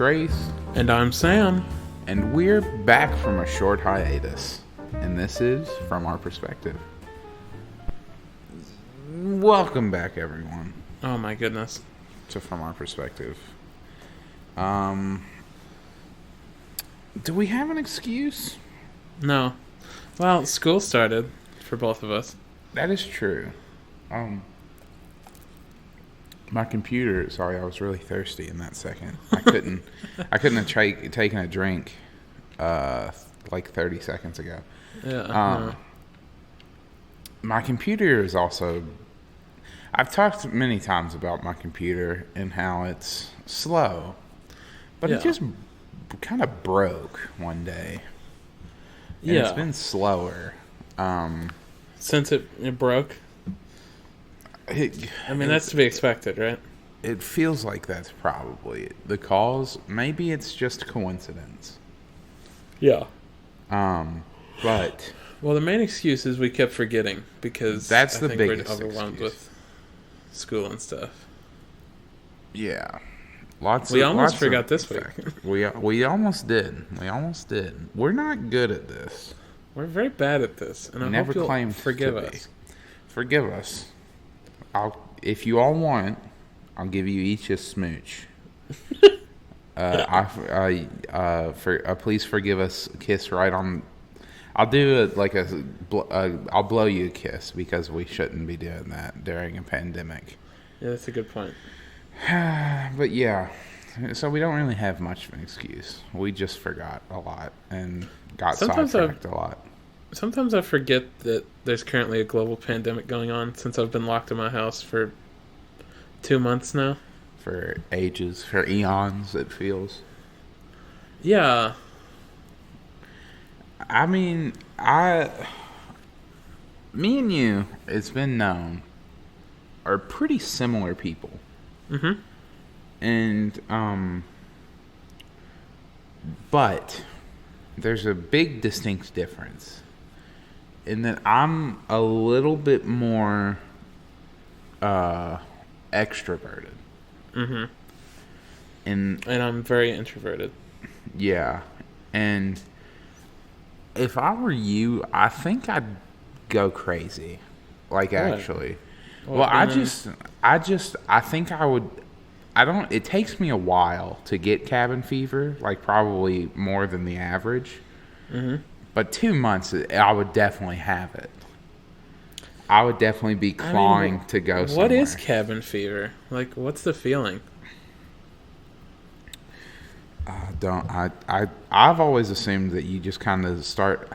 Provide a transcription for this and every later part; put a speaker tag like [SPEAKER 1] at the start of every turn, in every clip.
[SPEAKER 1] Trace.
[SPEAKER 2] And I'm Sam.
[SPEAKER 1] And we're back from a short hiatus. And this is From Our Perspective. Welcome back, everyone.
[SPEAKER 2] Oh my goodness.
[SPEAKER 1] To From Our Perspective. Do we have an excuse?
[SPEAKER 2] No. Well, school started for both of us.
[SPEAKER 1] That is true. My computer. Sorry, I was really thirsty in that second. I couldn't have taken a drink, like 30 seconds ago.
[SPEAKER 2] Yeah. No.
[SPEAKER 1] My computer is also. I've talked many times about my computer and how it's slow, but it just kind of broke one day. And it's been slower.
[SPEAKER 2] Since it broke? That's to be expected, right?
[SPEAKER 1] It feels like that's probably the cause. Maybe it's just coincidence.
[SPEAKER 2] Yeah.
[SPEAKER 1] But...
[SPEAKER 2] Well, the main excuse is we kept forgetting because
[SPEAKER 1] I think
[SPEAKER 2] we're overwhelmed with school and stuff.
[SPEAKER 1] Yeah.
[SPEAKER 2] We almost forgot this week.
[SPEAKER 1] We almost did. We're not good at this.
[SPEAKER 2] We're very bad at this, and I hope you'll forgive us.
[SPEAKER 1] Forgive us. If you all want, I'll give you each a smooch. Please forgive us. A kiss right on. I'll do I'll blow you a kiss because we shouldn't be doing that during a pandemic.
[SPEAKER 2] Yeah, that's a good point.
[SPEAKER 1] But yeah, so we don't really have much of an excuse. We just forgot a lot and got sidetracked a lot.
[SPEAKER 2] Sometimes I forget that there's currently a global pandemic going on since I've been locked in my house for 2 months now.
[SPEAKER 1] For ages, for eons, it feels.
[SPEAKER 2] Yeah.
[SPEAKER 1] I mean, me and you, it's been known, are pretty similar people.
[SPEAKER 2] Mm-hmm.
[SPEAKER 1] And, but there's a big distinct difference in that I'm a little bit more extroverted.
[SPEAKER 2] Mm-hmm.
[SPEAKER 1] And
[SPEAKER 2] I'm very introverted.
[SPEAKER 1] Yeah. And if I were you, I think I'd go crazy. Like, what? Actually. Well, I think I would. It takes me a while to get cabin fever, like probably more than the average.
[SPEAKER 2] Mm-hmm.
[SPEAKER 1] But 2 months, I would definitely have it. I would definitely be clawing to go somewhere.
[SPEAKER 2] What is cabin fever? Like, what's the feeling?
[SPEAKER 1] I've always assumed that you just kind of start.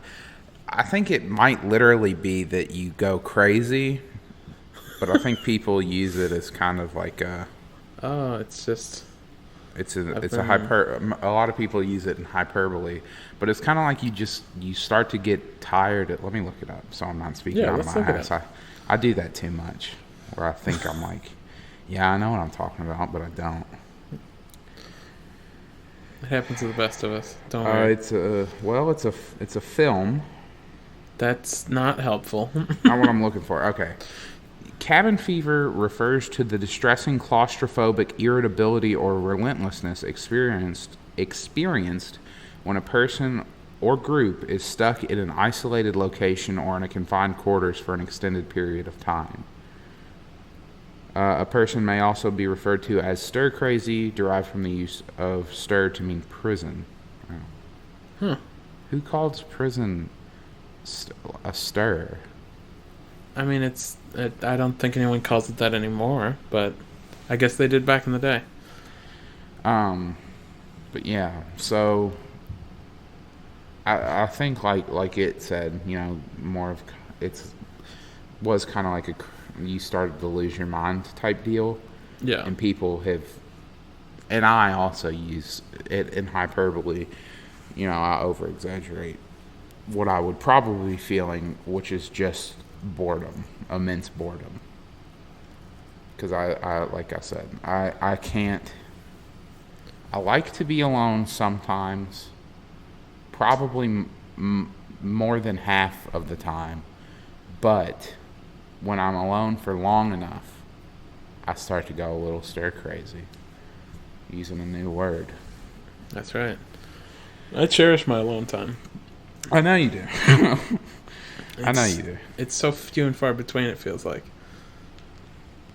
[SPEAKER 1] I think it might literally be that you go crazy, but I think people use it as kind of like a.
[SPEAKER 2] Oh, it's just.
[SPEAKER 1] A lot of people use it in hyperbole, but it's kind of like you start to get tired. Let me look it up so I'm not speaking out of my ass. I do that too much, where I think I'm like, yeah, I know what I'm talking about, but I don't.
[SPEAKER 2] It happens to the best of us. Don't worry.
[SPEAKER 1] It's a film.
[SPEAKER 2] That's not helpful.
[SPEAKER 1] Not what I'm looking for. Okay. Cabin fever refers to the distressing claustrophobic irritability or relentlessness experienced when a person or group is stuck in an isolated location or in a confined quarters for an extended period of time. A person may also be referred to as stir crazy, derived from the use of stir to mean prison. Oh.
[SPEAKER 2] Huh.
[SPEAKER 1] Who calls prison a stir?
[SPEAKER 2] I mean, I don't think anyone calls it that anymore, but I guess they did back in the day.
[SPEAKER 1] But yeah, so I think like it said, more of was kind of like you started to lose your mind type deal.
[SPEAKER 2] Yeah.
[SPEAKER 1] And people have, and I also use it in hyperbole. I over exaggerate what I would probably be feeling, which is just boredom, immense boredom. Because I like I said, I can't. I like to be alone sometimes, probably more than half of the time, but when I'm alone for long enough, I start to go a little stir crazy, using a new word.
[SPEAKER 2] That's right. I cherish my alone time.
[SPEAKER 1] I know you do. I know you do.
[SPEAKER 2] It's so few and far between, it feels like.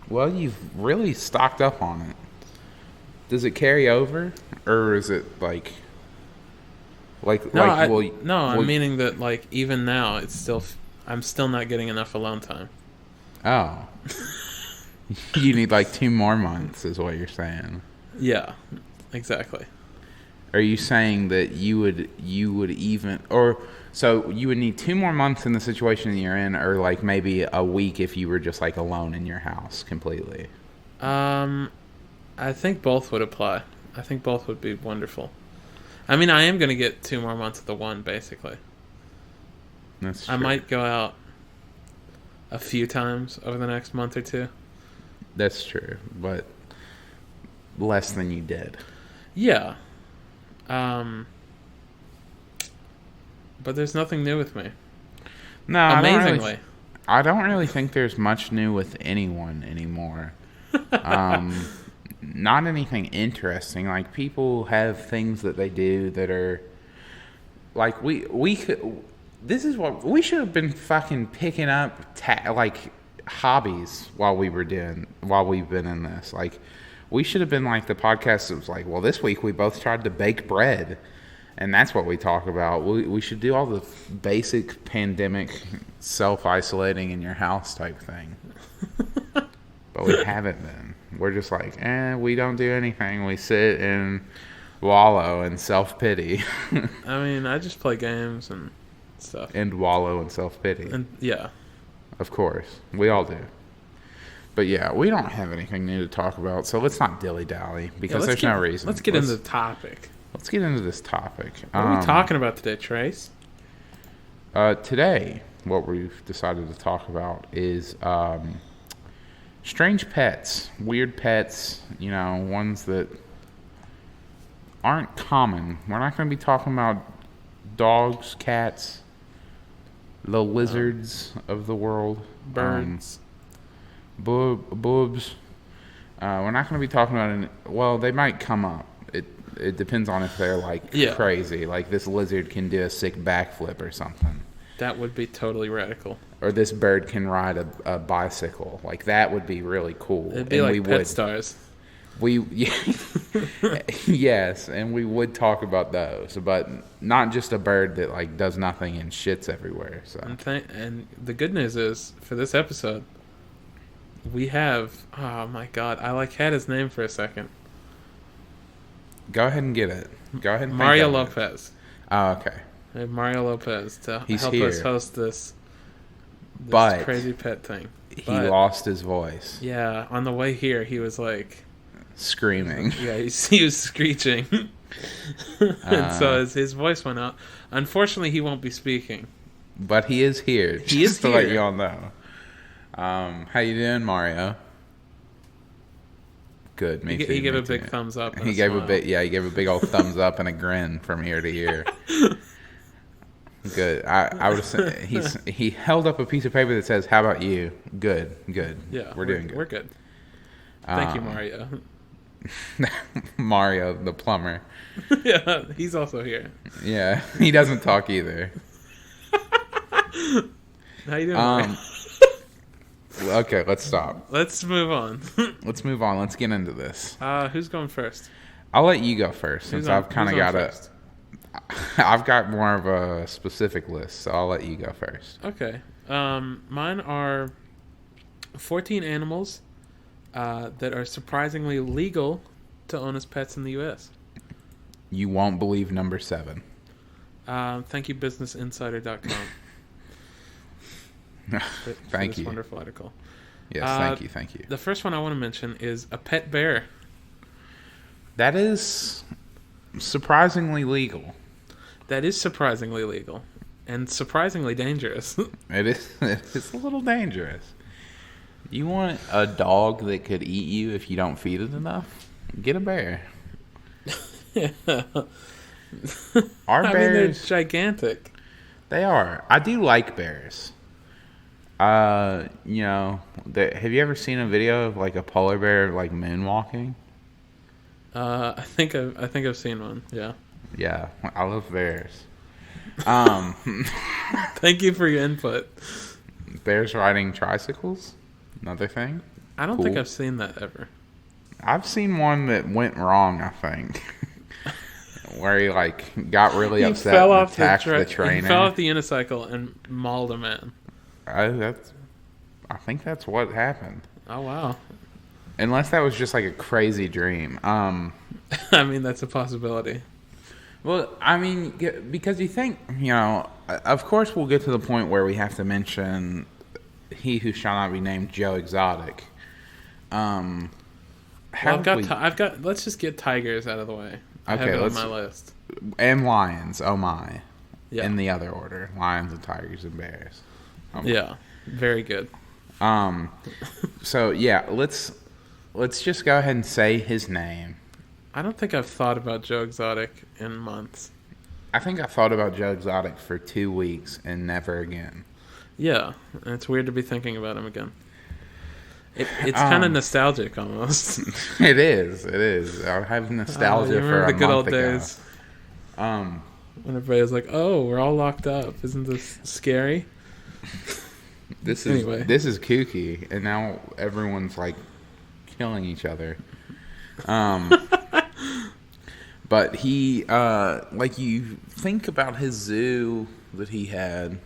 [SPEAKER 1] Well, you've really stocked up on it. Does it carry over, or is it like
[SPEAKER 2] I'm meaning that like even now it's still I'm still not getting enough alone time.
[SPEAKER 1] Oh, you need like 2 more months, is what you're saying.
[SPEAKER 2] Yeah, exactly.
[SPEAKER 1] Are you saying that you would even, or so you would need 2 more months in the situation you're in, or like maybe a week if you were just like alone in your house completely?
[SPEAKER 2] I think both would apply. I think both would be wonderful. I mean, I am going to get 2 more months of the one, basically.
[SPEAKER 1] That's true.
[SPEAKER 2] I might go out a few times over the next month or two.
[SPEAKER 1] That's true, but less than you did.
[SPEAKER 2] Yeah. But there's nothing new with me.
[SPEAKER 1] No,
[SPEAKER 2] amazingly.
[SPEAKER 1] I don't really think there's much new with anyone anymore. Not anything interesting. Like, people have things that they do that are like we could. This is what we should have been fucking picking up like hobbies while we've been in this. Like, we should have been like the podcast that was like, well, this week we both tried to bake bread, and that's what we talk about. We should do all the basic pandemic self-isolating in your house type thing. But we haven't been. We're just like, we don't do anything. We sit and wallow in self-pity.
[SPEAKER 2] I mean, I just play games and stuff.
[SPEAKER 1] And wallow in self-pity.
[SPEAKER 2] And yeah.
[SPEAKER 1] Of course. We all do. But yeah, we don't have anything new to talk about, so let's not dilly-dally, because there's no reason.
[SPEAKER 2] Let's get into the topic.
[SPEAKER 1] Let's get into this topic.
[SPEAKER 2] What are we talking about today, Trace?
[SPEAKER 1] Today, what we've decided to talk about is strange pets, weird pets, ones that aren't common. We're not going to be talking about dogs, cats, the lizards of the world.
[SPEAKER 2] Birds.
[SPEAKER 1] Boobs. We're not going to be talking about any. Well, they might come up. It depends on if they're like crazy. Like, this lizard can do a sick backflip or something.
[SPEAKER 2] That would be totally radical.
[SPEAKER 1] Or this bird can ride a bicycle. Like, that would be really cool.
[SPEAKER 2] It'd be like Pet Stars.
[SPEAKER 1] Yes, and we would talk about those, but not just a bird that like does nothing and shits everywhere. So,
[SPEAKER 2] and the good news is, for this episode, we have, oh my god, I had his name for a second.
[SPEAKER 1] Go ahead and get it. Go ahead and
[SPEAKER 2] Mario Lopez.
[SPEAKER 1] Oh, okay.
[SPEAKER 2] We have Mario Lopez to help
[SPEAKER 1] here.
[SPEAKER 2] us host this
[SPEAKER 1] But
[SPEAKER 2] crazy pet thing.
[SPEAKER 1] He lost his voice.
[SPEAKER 2] Yeah, on the way here, he was like
[SPEAKER 1] screaming.
[SPEAKER 2] Yeah, he was screeching. And so his voice went out. Unfortunately, he won't be speaking.
[SPEAKER 1] But he is here.
[SPEAKER 2] He is here.
[SPEAKER 1] To let you all know. How you doing, Mario? Good. Me too.
[SPEAKER 2] He gave a big thumbs up.
[SPEAKER 1] He gave a big old thumbs up and a grin from ear to ear. Good. I would say he held up a piece of paper that says, "How about you?" Good.
[SPEAKER 2] Yeah,
[SPEAKER 1] we're doing good.
[SPEAKER 2] We're good. Thank you, Mario.
[SPEAKER 1] Mario, the plumber.
[SPEAKER 2] Yeah, he's also here.
[SPEAKER 1] Yeah, he doesn't talk either.
[SPEAKER 2] How you doing, Mario?
[SPEAKER 1] Okay, let's stop.
[SPEAKER 2] Let's move on.
[SPEAKER 1] Let's move on. Let's get into this.
[SPEAKER 2] Who's going first?
[SPEAKER 1] I'll let you go first, since I've kind of got I've got more of a specific list, so I'll let you go first.
[SPEAKER 2] Okay. Mine are 14 animals that are surprisingly legal to own as pets in the U.S.
[SPEAKER 1] You won't believe number 7.
[SPEAKER 2] Thank you, BusinessInsider.com.
[SPEAKER 1] Thank you.
[SPEAKER 2] Wonderful article.
[SPEAKER 1] Yes, thank you.
[SPEAKER 2] The first one I want to mention is a pet bear.
[SPEAKER 1] That is surprisingly legal.
[SPEAKER 2] That is surprisingly legal and surprisingly dangerous.
[SPEAKER 1] It is. It's a little dangerous. You want a dog that could eat you if you don't feed it enough? Get a bear.
[SPEAKER 2] Yeah.
[SPEAKER 1] Our bears,
[SPEAKER 2] they're gigantic.
[SPEAKER 1] They are. I do like bears. Have you ever seen a video of like a polar bear like moonwalking?
[SPEAKER 2] I think I've seen one. Yeah.
[SPEAKER 1] Yeah, I love bears. Um,
[SPEAKER 2] Thank you for your input.
[SPEAKER 1] bears riding tricycles, another thing.
[SPEAKER 2] I don't think
[SPEAKER 1] Cool.
[SPEAKER 2] I've seen that ever.
[SPEAKER 1] I've seen one that went wrong, I think, where he like got really upset and attacked the
[SPEAKER 2] He
[SPEAKER 1] trainer.
[SPEAKER 2] fell off the unicycle and mauled a man.
[SPEAKER 1] I think that's what happened.
[SPEAKER 2] Oh wow.
[SPEAKER 1] Unless that was just like a crazy dream.
[SPEAKER 2] I mean, that's a possibility.
[SPEAKER 1] Well, I mean, because you think, of course we'll get to the point where we have to mention he who shall not be named Joe Exotic.
[SPEAKER 2] Well, I've got. Let's just get tigers out of the way. I have it on my list.
[SPEAKER 1] And lions, oh my.
[SPEAKER 2] Yeah.
[SPEAKER 1] In the other order. Lions and tigers and bears.
[SPEAKER 2] Yeah. Very good.
[SPEAKER 1] So yeah, let's just go ahead and say his name.
[SPEAKER 2] I don't think I've thought about Joe Exotic in months.
[SPEAKER 1] I think I thought about Joe Exotic for 2 weeks and never again.
[SPEAKER 2] Yeah, and it's weird to be thinking about him again. It's kind of nostalgic almost.
[SPEAKER 1] It is. I have nostalgia
[SPEAKER 2] you
[SPEAKER 1] for
[SPEAKER 2] remember
[SPEAKER 1] a
[SPEAKER 2] the good
[SPEAKER 1] month
[SPEAKER 2] old
[SPEAKER 1] ago.
[SPEAKER 2] days. When everybody was like, "Oh, we're all locked up. Isn't this scary?"
[SPEAKER 1] This is kooky, and now everyone's like killing each other. But he, like you think about his zoo that he had.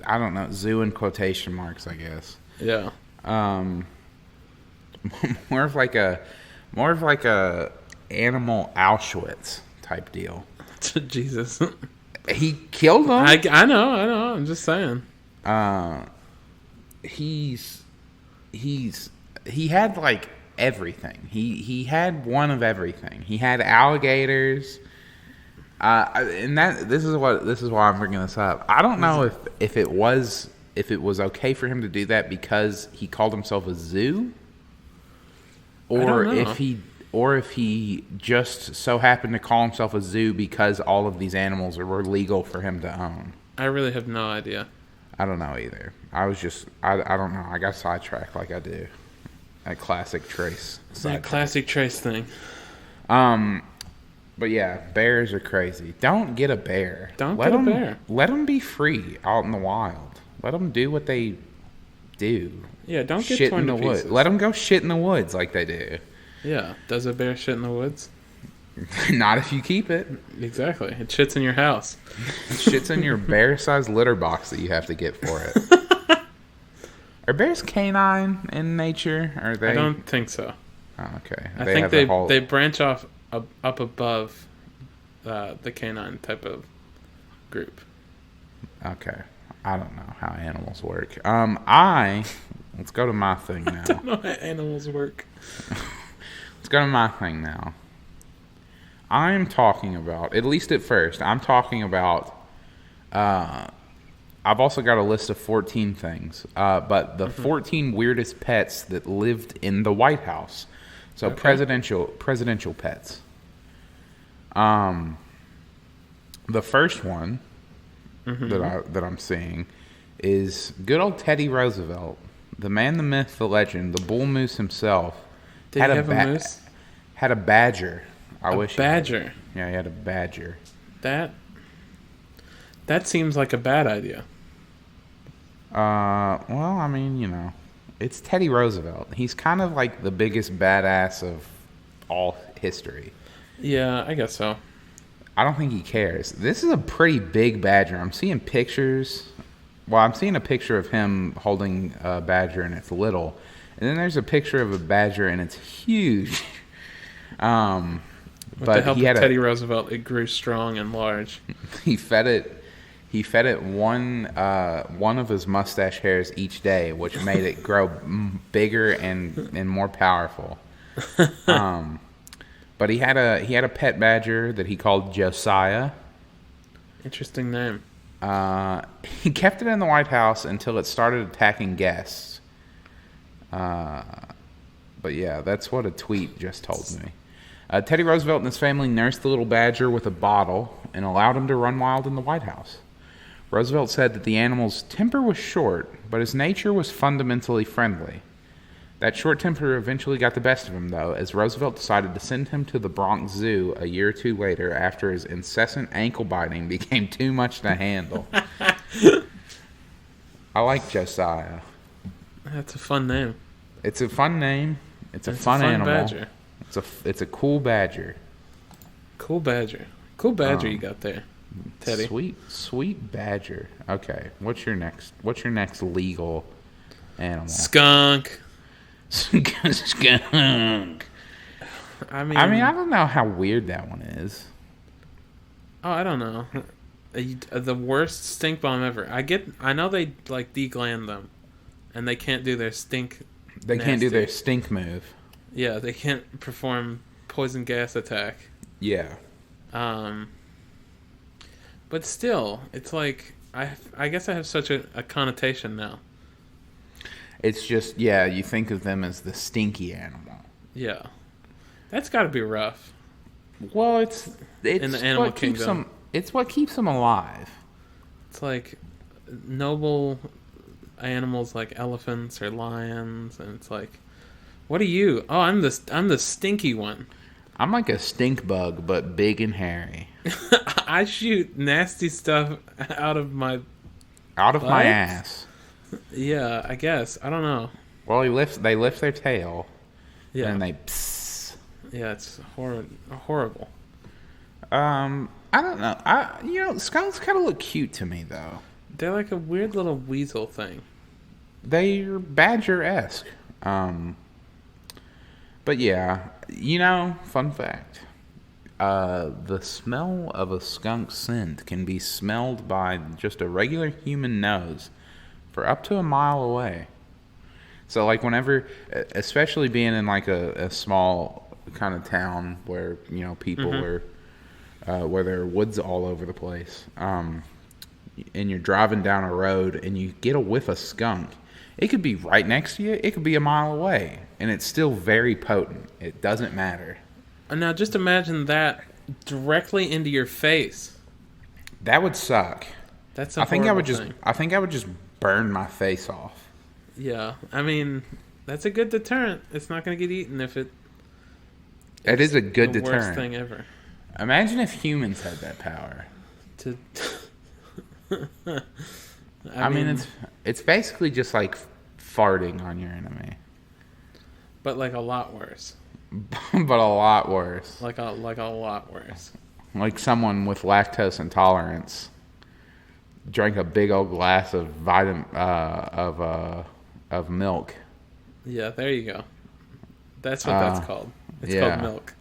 [SPEAKER 1] I don't know, zoo in quotation marks, I guess.
[SPEAKER 2] Yeah.
[SPEAKER 1] More of like a animal Auschwitz type deal.
[SPEAKER 2] Jesus.
[SPEAKER 1] He killed them.
[SPEAKER 2] I know. I'm just saying.
[SPEAKER 1] He had like everything. He had one of everything. He had alligators. And this is why I'm bringing this up. I don't know if it was okay for him to do that because he called himself a zoo, or if he just so happened to call himself a zoo because all of these animals were legal for him to own.
[SPEAKER 2] I really have no idea.
[SPEAKER 1] I don't know either. I don't know. I got sidetracked like I do. That classic Trace.
[SPEAKER 2] That classic Trace thing.
[SPEAKER 1] But yeah, bears are crazy. Don't get a bear.
[SPEAKER 2] Don't get a bear.
[SPEAKER 1] Let them be free out in the wild. Let them do what they do.
[SPEAKER 2] Yeah, don't get
[SPEAKER 1] shit
[SPEAKER 2] torn
[SPEAKER 1] in the
[SPEAKER 2] to
[SPEAKER 1] woods.
[SPEAKER 2] pieces.
[SPEAKER 1] Let them go shit in the woods like they do.
[SPEAKER 2] Yeah. Does a bear shit in the woods?
[SPEAKER 1] Not if you keep it.
[SPEAKER 2] Exactly. It shits in your house.
[SPEAKER 1] It shits in your bear-sized litter box that you have to get for it. Are bears canine in nature? Are they?
[SPEAKER 2] I don't think so.
[SPEAKER 1] Oh, okay.
[SPEAKER 2] I think they branch off up above the canine type of group.
[SPEAKER 1] Okay. I don't know how animals work. Let's go to my thing now.
[SPEAKER 2] I don't know how animals work.
[SPEAKER 1] Let's go to my thing now. I'm talking about, at least at first, I've also got a list of 14 things, but the 14 weirdest pets that lived in the White House. So
[SPEAKER 2] Okay.
[SPEAKER 1] presidential pets. The first one that I'm seeing is good old Teddy Roosevelt, the man, the myth, the legend, the bull moose himself.
[SPEAKER 2] Did he have a moose?
[SPEAKER 1] Had a badger.
[SPEAKER 2] Badger.
[SPEAKER 1] Yeah, he had a badger.
[SPEAKER 2] That seems like a bad idea.
[SPEAKER 1] Well, I mean, it's Teddy Roosevelt. He's kind of like the biggest badass of all history.
[SPEAKER 2] Yeah, I guess so.
[SPEAKER 1] I don't think he cares. This is a pretty big badger. I'm seeing pictures. Well, I'm seeing a picture of him holding a badger and it's little. And then there's a picture of a badger and it's huge.
[SPEAKER 2] With the help of Teddy Roosevelt, it grew strong and large.
[SPEAKER 1] He fed it one of his mustache hairs each day, which made it grow bigger and more powerful. But he had a pet badger that he called Josiah.
[SPEAKER 2] Interesting name.
[SPEAKER 1] He kept it in the White House until it started attacking guests. But yeah, that's what a tweet just told me. Teddy Roosevelt and his family nursed the little badger with a bottle and allowed him to run wild in the White House. Roosevelt said that the animal's temper was short, but his nature was fundamentally friendly. That short temper eventually got the best of him, though, as Roosevelt decided to send him to the Bronx Zoo a year or two later after his incessant ankle biting became too much to handle. I like Josiah.
[SPEAKER 2] That's a fun name.
[SPEAKER 1] It's a fun name. It's a
[SPEAKER 2] It's
[SPEAKER 1] fun
[SPEAKER 2] a fun
[SPEAKER 1] animal.
[SPEAKER 2] badger.
[SPEAKER 1] It's a cool badger.
[SPEAKER 2] Cool badger. Cool badger you got there, Teddy.
[SPEAKER 1] Sweet badger. Okay, what's your next legal animal?
[SPEAKER 2] Skunk.
[SPEAKER 1] Skunk.
[SPEAKER 2] I mean,
[SPEAKER 1] I don't know how weird that one is.
[SPEAKER 2] Oh, I don't know. The worst stink bomb ever. I know they like degland them, and they can't do their stink.
[SPEAKER 1] They can't do their stink move.
[SPEAKER 2] Yeah, they can't perform poison gas attack.
[SPEAKER 1] Yeah.
[SPEAKER 2] But still, it's like I guess I have such a connotation now.
[SPEAKER 1] It's just you think of them as the stinky animal.
[SPEAKER 2] Yeah, that's got to be rough.
[SPEAKER 1] Well, it's
[SPEAKER 2] in the animal
[SPEAKER 1] what keeps
[SPEAKER 2] kingdom.
[SPEAKER 1] them. It's what keeps them alive.
[SPEAKER 2] It's like noble animals like elephants or lions, and it's like, what are you? Oh, I'm the stinky one.
[SPEAKER 1] I'm like a stink bug, but big and hairy.
[SPEAKER 2] I shoot nasty stuff out of my
[SPEAKER 1] my ass.
[SPEAKER 2] Yeah, I guess. I don't know.
[SPEAKER 1] Well, they lift their tail.
[SPEAKER 2] Yeah.
[SPEAKER 1] And they psst.
[SPEAKER 2] Yeah, it's horrible.
[SPEAKER 1] I don't know. Skunks kind of look cute to me, though.
[SPEAKER 2] They're like a weird little weasel thing.
[SPEAKER 1] They're badger-esque. But yeah, fun fact. The smell of a skunk scent can be smelled by just a regular human nose for up to a mile away. So, like, whenever, especially being in, like, a small kind of town where, people are, where there are woods all over the place, and you're driving down a road and you get a whiff of skunk, it could be right next to you, it could be a mile away, and it's still very potent. It doesn't matter.
[SPEAKER 2] And now just imagine that directly into your face.
[SPEAKER 1] That would suck.
[SPEAKER 2] That's a horrible thing.
[SPEAKER 1] I think I would just burn my face off.
[SPEAKER 2] Yeah, I mean, that's a good deterrent. It's not going to get eaten if it.
[SPEAKER 1] It is a good
[SPEAKER 2] the
[SPEAKER 1] deterrent.
[SPEAKER 2] Worst thing ever.
[SPEAKER 1] Imagine if humans had that power. I mean, it's basically just like farting on your enemy,
[SPEAKER 2] but like a lot worse.
[SPEAKER 1] But a lot worse.
[SPEAKER 2] Like a lot worse.
[SPEAKER 1] Like someone with lactose intolerance drank a big old glass of of milk.
[SPEAKER 2] Yeah, there you go. That's what that's called. It's called milk.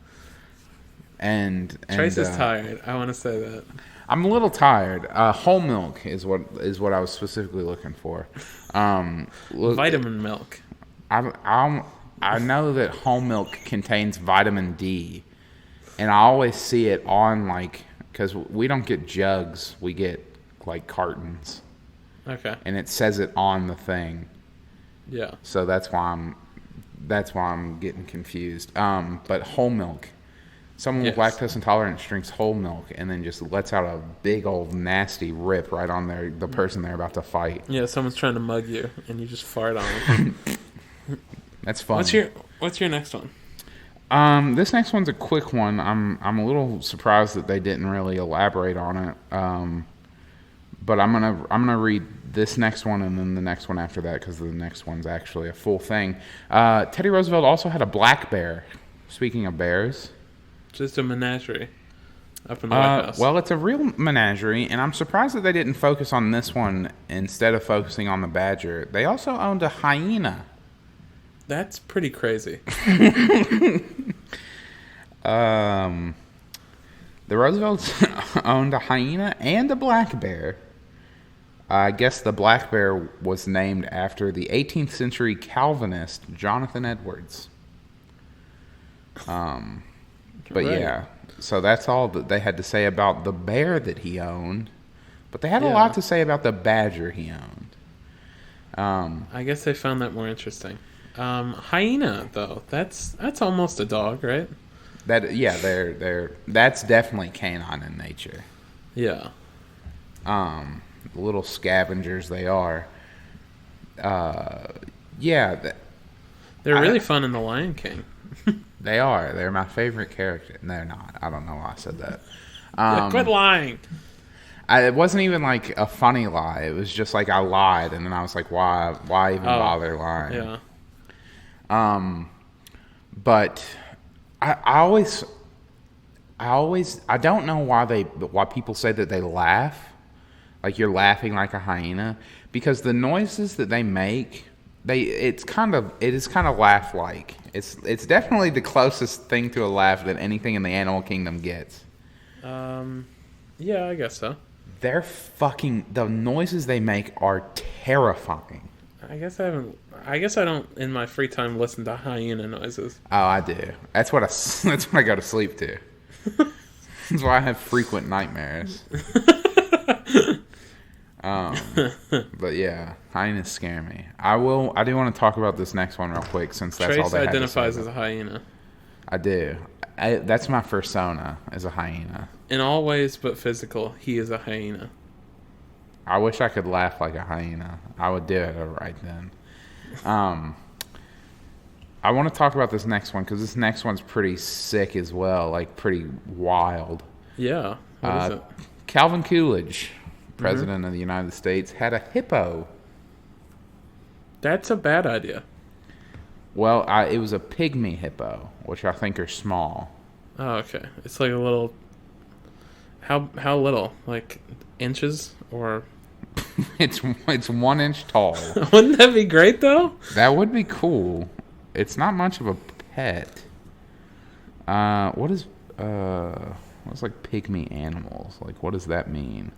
[SPEAKER 1] And
[SPEAKER 2] Trace is tired. I want to say that.
[SPEAKER 1] I'm a little tired. Whole milk is what I was specifically looking for.
[SPEAKER 2] Vitamin milk.
[SPEAKER 1] I know that whole milk contains vitamin D, and I always see it on because we don't get jugs, we get like cartons.
[SPEAKER 2] Okay.
[SPEAKER 1] And it says it on the thing.
[SPEAKER 2] Yeah.
[SPEAKER 1] So that's why I'm getting confused. But whole milk. Someone with lactose intolerance drinks whole milk and then just lets out a big old nasty rip right on the person they're about to fight.
[SPEAKER 2] Yeah, someone's trying to mug you and you just fart on them.
[SPEAKER 1] That's funny.
[SPEAKER 2] What's your next one?
[SPEAKER 1] This next one's a quick one. I'm a little surprised that they didn't really elaborate on it. But I'm gonna read this next one and then the next one after that because the next one's actually a full thing. Teddy Roosevelt also had a black bear. Speaking of bears,
[SPEAKER 2] just a menagerie up in the White House.
[SPEAKER 1] Well, it's a real menagerie, and I'm surprised that they didn't focus on this one instead of focusing on the badger. They also owned a hyena.
[SPEAKER 2] That's pretty crazy.
[SPEAKER 1] The Roosevelts owned a hyena and a black bear. I guess the black bear was named after the 18th century Calvinist Jonathan Edwards. But
[SPEAKER 2] right.
[SPEAKER 1] Yeah, so that's all that they had to say about the bear that he owned. But they had a lot to say about the badger he owned.
[SPEAKER 2] I guess they found that more interesting. Hyena, though, that's almost a dog, right?
[SPEAKER 1] That's definitely canine in nature.
[SPEAKER 2] Yeah.
[SPEAKER 1] The little scavengers they are.
[SPEAKER 2] They're really fun in The Lion King.
[SPEAKER 1] They are. They're my favorite character. No, they're not. I don't know why I said that.
[SPEAKER 2] Yeah, quit lying.
[SPEAKER 1] It wasn't even like a funny lie. It was just like I lied, and then I was like, why even bother lying?
[SPEAKER 2] Yeah.
[SPEAKER 1] But I don't know why people say that they laugh, like you're laughing like a hyena, because the noises that they make, it is kind of laugh like. It's definitely the closest thing to a laugh that anything in the animal kingdom gets.
[SPEAKER 2] Yeah, I guess so.
[SPEAKER 1] The noises they make are terrifying.
[SPEAKER 2] I guess I don't in my free time listen to hyena noises.
[SPEAKER 1] Oh, I do. That's what I go to sleep to. That's why I have frequent nightmares. But yeah, hyenas scare me. I do want to talk about this next one real quick since that's all
[SPEAKER 2] Trace
[SPEAKER 1] they had
[SPEAKER 2] identifies
[SPEAKER 1] to say.
[SPEAKER 2] as a hyena.
[SPEAKER 1] I do. That's my persona, as a hyena.
[SPEAKER 2] In all ways but physical, he is a hyena.
[SPEAKER 1] I wish I could laugh like a hyena. I would do it right then. I want to talk about this next one because this next one's pretty sick as well, like pretty wild.
[SPEAKER 2] Yeah. What is it?
[SPEAKER 1] Calvin Coolidge, President of the United States, had a hippo.
[SPEAKER 2] That's a bad idea.
[SPEAKER 1] Well, it was a pygmy hippo, which I think are small.
[SPEAKER 2] Oh, okay. It's like a little... How little? Like inches or...
[SPEAKER 1] It's 1 inch tall.
[SPEAKER 2] Wouldn't that be great, though?
[SPEAKER 1] That would be cool. It's not much of a pet. What's like pygmy animals? Like, what does that mean?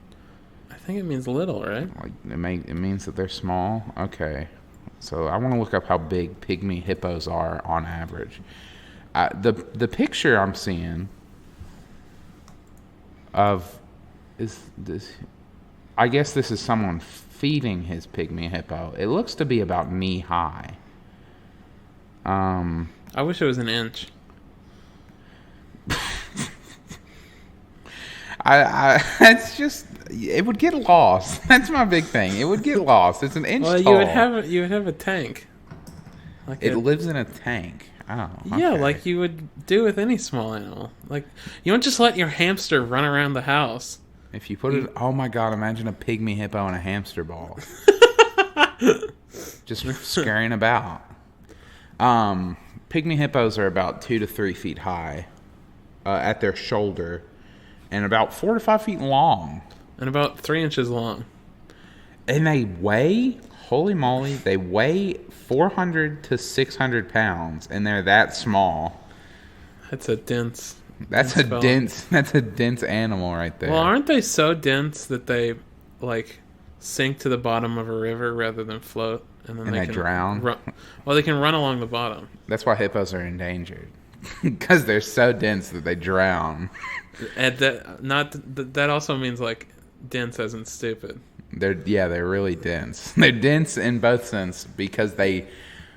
[SPEAKER 2] I think it means little, right?
[SPEAKER 1] Like it means that they're small. Okay, so I want to look up how big pygmy hippos are on average. The picture I'm seeing of is this. I guess this is someone feeding his pygmy hippo. It looks to be about knee high.
[SPEAKER 2] I wish it was an inch.
[SPEAKER 1] It's just, it would get lost. That's my big thing. It would get lost. It's an inch tall.
[SPEAKER 2] You would have a tank.
[SPEAKER 1] Like it lives in a tank. Oh, okay.
[SPEAKER 2] Yeah, like you would do with any small animal. Like you don't just let your hamster run around the house.
[SPEAKER 1] If you put it, oh my god! Imagine a pygmy hippo in a hamster ball, just scurrying about. Pygmy hippos are about 2 to 3 feet high at their shoulder, and about 4 to 5 feet long,
[SPEAKER 2] and about 3 inches long.
[SPEAKER 1] And they weigh, holy moly, they weigh 400 to 600 pounds, and they're that small.
[SPEAKER 2] That's a dense.
[SPEAKER 1] That's a dense animal right there.
[SPEAKER 2] Well, aren't they so dense that they like sink to the bottom of a river rather than float, and then they can
[SPEAKER 1] drown?
[SPEAKER 2] Well, they can run along the bottom.
[SPEAKER 1] That's why hippos are endangered, because they're so dense that they drown.
[SPEAKER 2] And that also means like dense as in stupid.
[SPEAKER 1] They're really dense. They're dense in both sense because they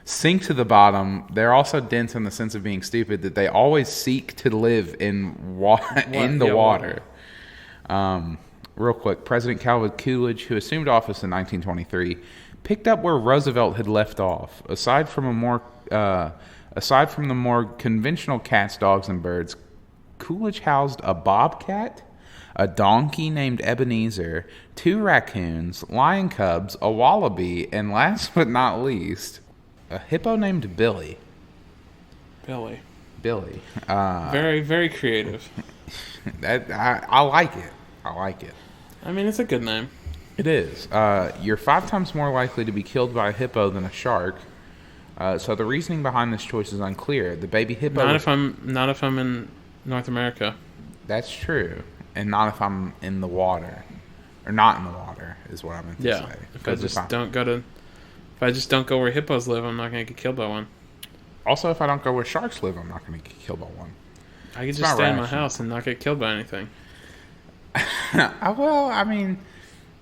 [SPEAKER 1] sink to the bottom. They're also dense in the sense of being stupid, that they always seek to live in the water. Real quick, President Calvin Coolidge, who assumed office in 1923, picked up where Roosevelt had left off. Aside from the more conventional cats, dogs, and birds, Coolidge housed a bobcat, a donkey named Ebenezer, 2 raccoons, lion cubs, a wallaby, and last but not least, a hippo named Billy.
[SPEAKER 2] Billy.
[SPEAKER 1] Very,
[SPEAKER 2] very creative.
[SPEAKER 1] I like it.
[SPEAKER 2] I mean, it's a good name.
[SPEAKER 1] It is. You're 5 times more likely to be killed by a hippo than a shark. So the reasoning behind this choice is unclear. The baby hippo.
[SPEAKER 2] Not if I'm in North America.
[SPEAKER 1] That's true, and not if I'm in the water, or not in the water is what I meant to say.
[SPEAKER 2] Yeah. If I just don't go where hippos live, I'm not going to get killed by one.
[SPEAKER 1] Also, if I don't go where sharks live, I'm not going to get killed by one.
[SPEAKER 2] I could just stay in my house and not get killed by anything.
[SPEAKER 1] Well, I mean,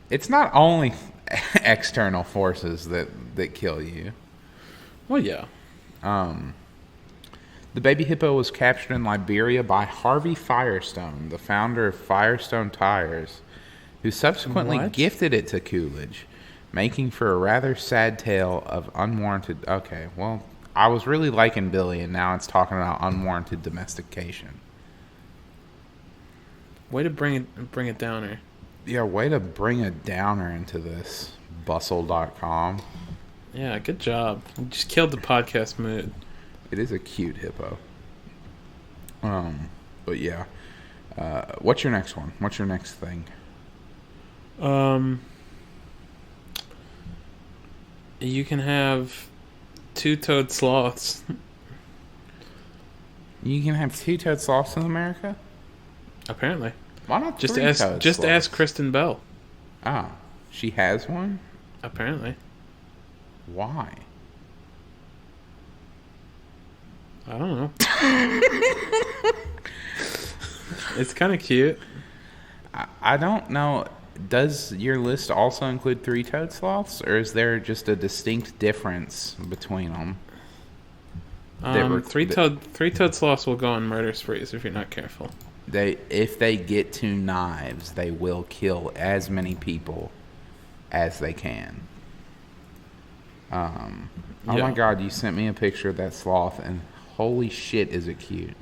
[SPEAKER 1] it's not only external forces that kill you.
[SPEAKER 2] Well, yeah.
[SPEAKER 1] The baby hippo was captured in Liberia by Harvey Firestone, the founder of Firestone Tires, who subsequently gifted it to Coolidge, making for a rather sad tale of unwarranted... Okay, well, I was really liking Billy, and now it's talking about unwarranted domestication.
[SPEAKER 2] Way to bring it down here.
[SPEAKER 1] Yeah, way to bring a downer into this. Bustle.com.
[SPEAKER 2] Yeah, good job. You just killed the podcast mood.
[SPEAKER 1] It is a cute hippo. But yeah. What's your next one? What's your next thing?
[SPEAKER 2] You can have two-toed sloths.
[SPEAKER 1] You can have two-toed sloths in America?
[SPEAKER 2] Apparently.
[SPEAKER 1] Why not
[SPEAKER 2] Just
[SPEAKER 1] three-toed sloths?
[SPEAKER 2] ask Kristen Bell.
[SPEAKER 1] Ah, she has one?
[SPEAKER 2] Apparently.
[SPEAKER 1] Why?
[SPEAKER 2] I don't know. It's kind of cute.
[SPEAKER 1] I don't know. Does your list also include three-toed sloths, or is there just a distinct difference between them?
[SPEAKER 2] Three-toed sloths will go on murder sprees if you're not careful.
[SPEAKER 1] If they get to knives, they will kill as many people as they can. Oh my God! You sent me a picture of that sloth, and holy shit, is it cute!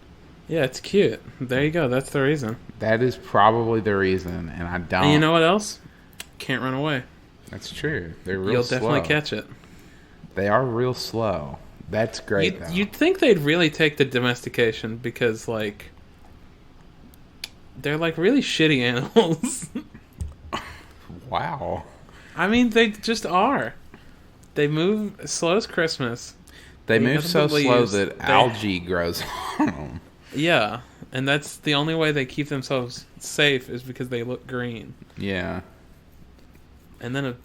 [SPEAKER 2] Yeah, it's cute. There you go. That's the reason.
[SPEAKER 1] That is probably the reason, and I don't.
[SPEAKER 2] And you know what else? Can't run away.
[SPEAKER 1] That's true. They're real
[SPEAKER 2] You'll
[SPEAKER 1] slow.
[SPEAKER 2] definitely catch it.
[SPEAKER 1] They are real slow. That's great, though.
[SPEAKER 2] You'd think they'd really take the domestication because, like, they're, like, really shitty animals.
[SPEAKER 1] Wow.
[SPEAKER 2] I mean, they just are. They move as slow as Christmas.
[SPEAKER 1] They move so slow that algae grows on them.
[SPEAKER 2] Yeah, and that's the only way they keep themselves safe is because they look green.
[SPEAKER 1] Yeah.
[SPEAKER 2] And then a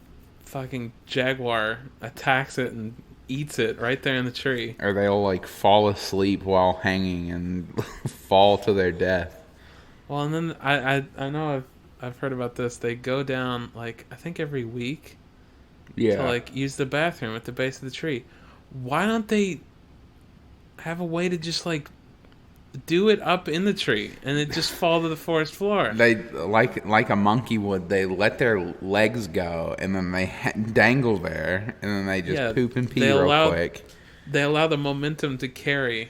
[SPEAKER 2] fucking jaguar attacks it and eats it right there in the tree.
[SPEAKER 1] Or they'll, like, fall asleep while hanging and fall to their death.
[SPEAKER 2] Well, and then I know I've heard about this. They go down, like, I think every week to, like, use the bathroom at the base of the tree. Why don't they have a way to just, like, do it up in the tree and it just fall to the forest floor?
[SPEAKER 1] They, like a monkey would, they let their legs go and then they dangle there and then they just poop and pee real quick.
[SPEAKER 2] They allow the momentum to carry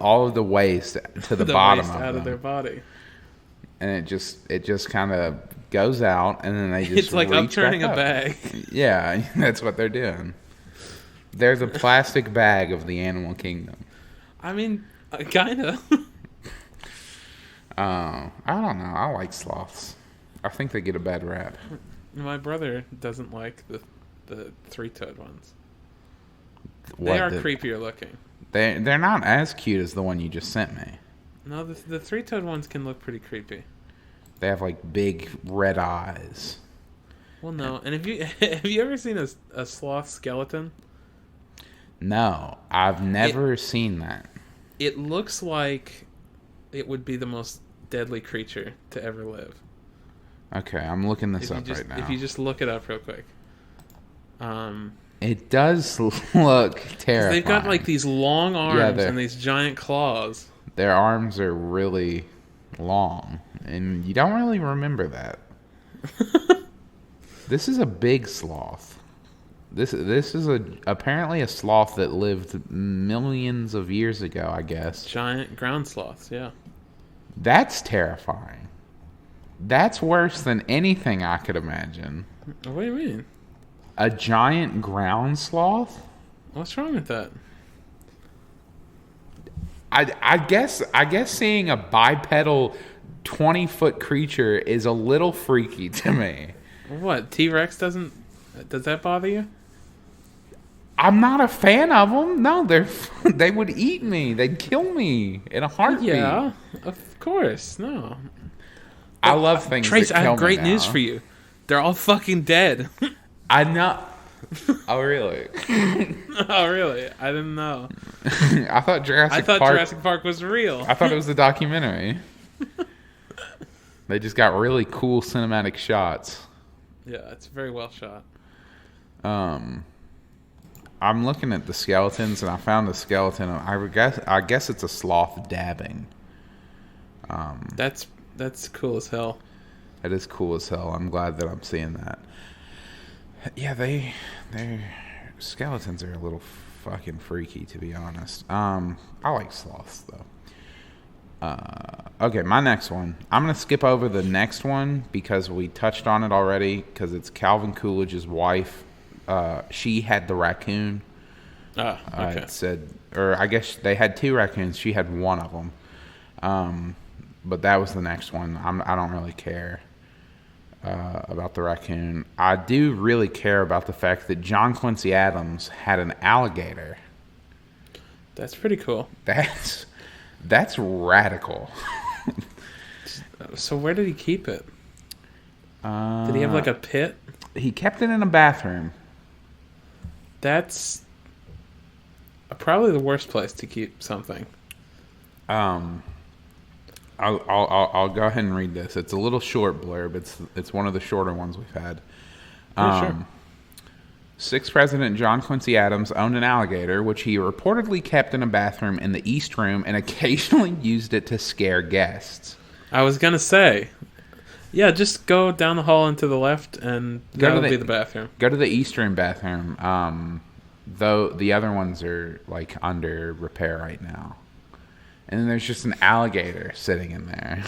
[SPEAKER 1] all of the waste to the bottom
[SPEAKER 2] waste
[SPEAKER 1] of
[SPEAKER 2] out
[SPEAKER 1] them.
[SPEAKER 2] of their body.
[SPEAKER 1] And it just kind of goes out and then they just
[SPEAKER 2] it's like
[SPEAKER 1] reach
[SPEAKER 2] upturning
[SPEAKER 1] back
[SPEAKER 2] a
[SPEAKER 1] up.
[SPEAKER 2] bag.
[SPEAKER 1] Yeah, that's what they're doing. They're the plastic bag of the animal kingdom.
[SPEAKER 2] I mean, kind of.
[SPEAKER 1] I don't know. I like sloths. I think they get a bad rap.
[SPEAKER 2] My brother doesn't like the three-toed ones.
[SPEAKER 1] What,
[SPEAKER 2] they are creepier looking.
[SPEAKER 1] They're not as cute as the one you just sent me.
[SPEAKER 2] No, the three-toed ones can look pretty creepy.
[SPEAKER 1] They have like big red eyes.
[SPEAKER 2] Well, no. And have you ever seen a sloth skeleton?
[SPEAKER 1] No, I've never seen that.
[SPEAKER 2] It looks like it would be the most deadly creature to ever live.
[SPEAKER 1] Okay, I'm looking this up right now.
[SPEAKER 2] If you just look it up real quick.
[SPEAKER 1] It does look terrifying.
[SPEAKER 2] They've got like these long arms and these giant claws.
[SPEAKER 1] Their arms are really long, and you don't really remember that. This is a big sloth. This is apparently a sloth that lived millions of years ago, I guess.
[SPEAKER 2] Giant ground sloths, yeah.
[SPEAKER 1] That's terrifying. That's worse than anything I could imagine.
[SPEAKER 2] What do you mean?
[SPEAKER 1] A giant ground sloth?
[SPEAKER 2] What's wrong with that?
[SPEAKER 1] I guess seeing a bipedal 20-foot creature is a little freaky to me.
[SPEAKER 2] What? T-Rex does that bother you?
[SPEAKER 1] I'm not a fan of them. No, they would eat me. They'd kill me in a heartbeat.
[SPEAKER 2] Yeah, of course. No.
[SPEAKER 1] I love things
[SPEAKER 2] Trace,
[SPEAKER 1] that kill me.
[SPEAKER 2] I have great news for you. They're all fucking dead.
[SPEAKER 1] I know. Oh, really?
[SPEAKER 2] Oh, really? I didn't know.
[SPEAKER 1] I thought Jurassic
[SPEAKER 2] Park was real.
[SPEAKER 1] I thought it was a documentary. They just got really cool cinematic shots.
[SPEAKER 2] Yeah, it's very well shot.
[SPEAKER 1] I'm looking at the skeletons, and I found a skeleton. I guess it's a sloth dabbing.
[SPEAKER 2] That's cool as hell.
[SPEAKER 1] That is cool as hell. I'm glad that I'm seeing that. Yeah, their skeletons are a little fucking freaky, to be honest. I like sloths though. Okay, my next one. I'm gonna skip over the next one because we touched on it already. Because it's Calvin Coolidge's wife. She had the raccoon.
[SPEAKER 2] Okay.
[SPEAKER 1] It said, or I guess they had two raccoons. She had one of them. But that was the next one. I don't really care about the raccoon. I do really care about the fact that John Quincy Adams had an alligator.
[SPEAKER 2] That's pretty cool.
[SPEAKER 1] That's radical.
[SPEAKER 2] So where did he keep it? Did he have like a pit?
[SPEAKER 1] He kept it in a bathroom.
[SPEAKER 2] That's probably the worst place to keep something.
[SPEAKER 1] I'll go ahead and read this. It's a little short blurb. It's one of the shorter ones we've had.
[SPEAKER 2] Sure.
[SPEAKER 1] Sixth President John Quincy Adams owned an alligator, which he reportedly kept in a bathroom in the East Room and occasionally used it to scare guests.
[SPEAKER 2] I was gonna say, yeah, just go down the hall and to the left, and that'll be the bathroom.
[SPEAKER 1] Go to the East Room bathroom. Though the other ones are like under repair right now. And then there's just an alligator sitting in there.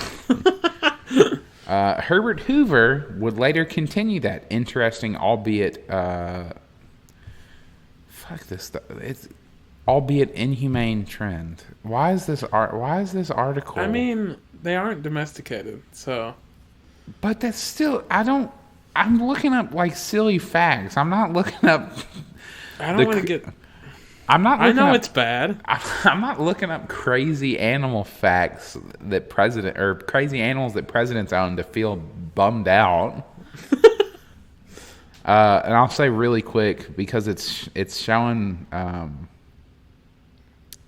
[SPEAKER 1] Herbert Hoover would later continue that interesting, albeit it's albeit inhumane trend. Why is this article?
[SPEAKER 2] I mean, they aren't domesticated, so.
[SPEAKER 1] But that's still. I'm looking up like silly facts. I'm not looking up.
[SPEAKER 2] I don't want to get.
[SPEAKER 1] I'm not.
[SPEAKER 2] I know it's bad.
[SPEAKER 1] I'm not looking up crazy animal facts that crazy animals that presidents own to feel bummed out. And I'll say really quick because it's showing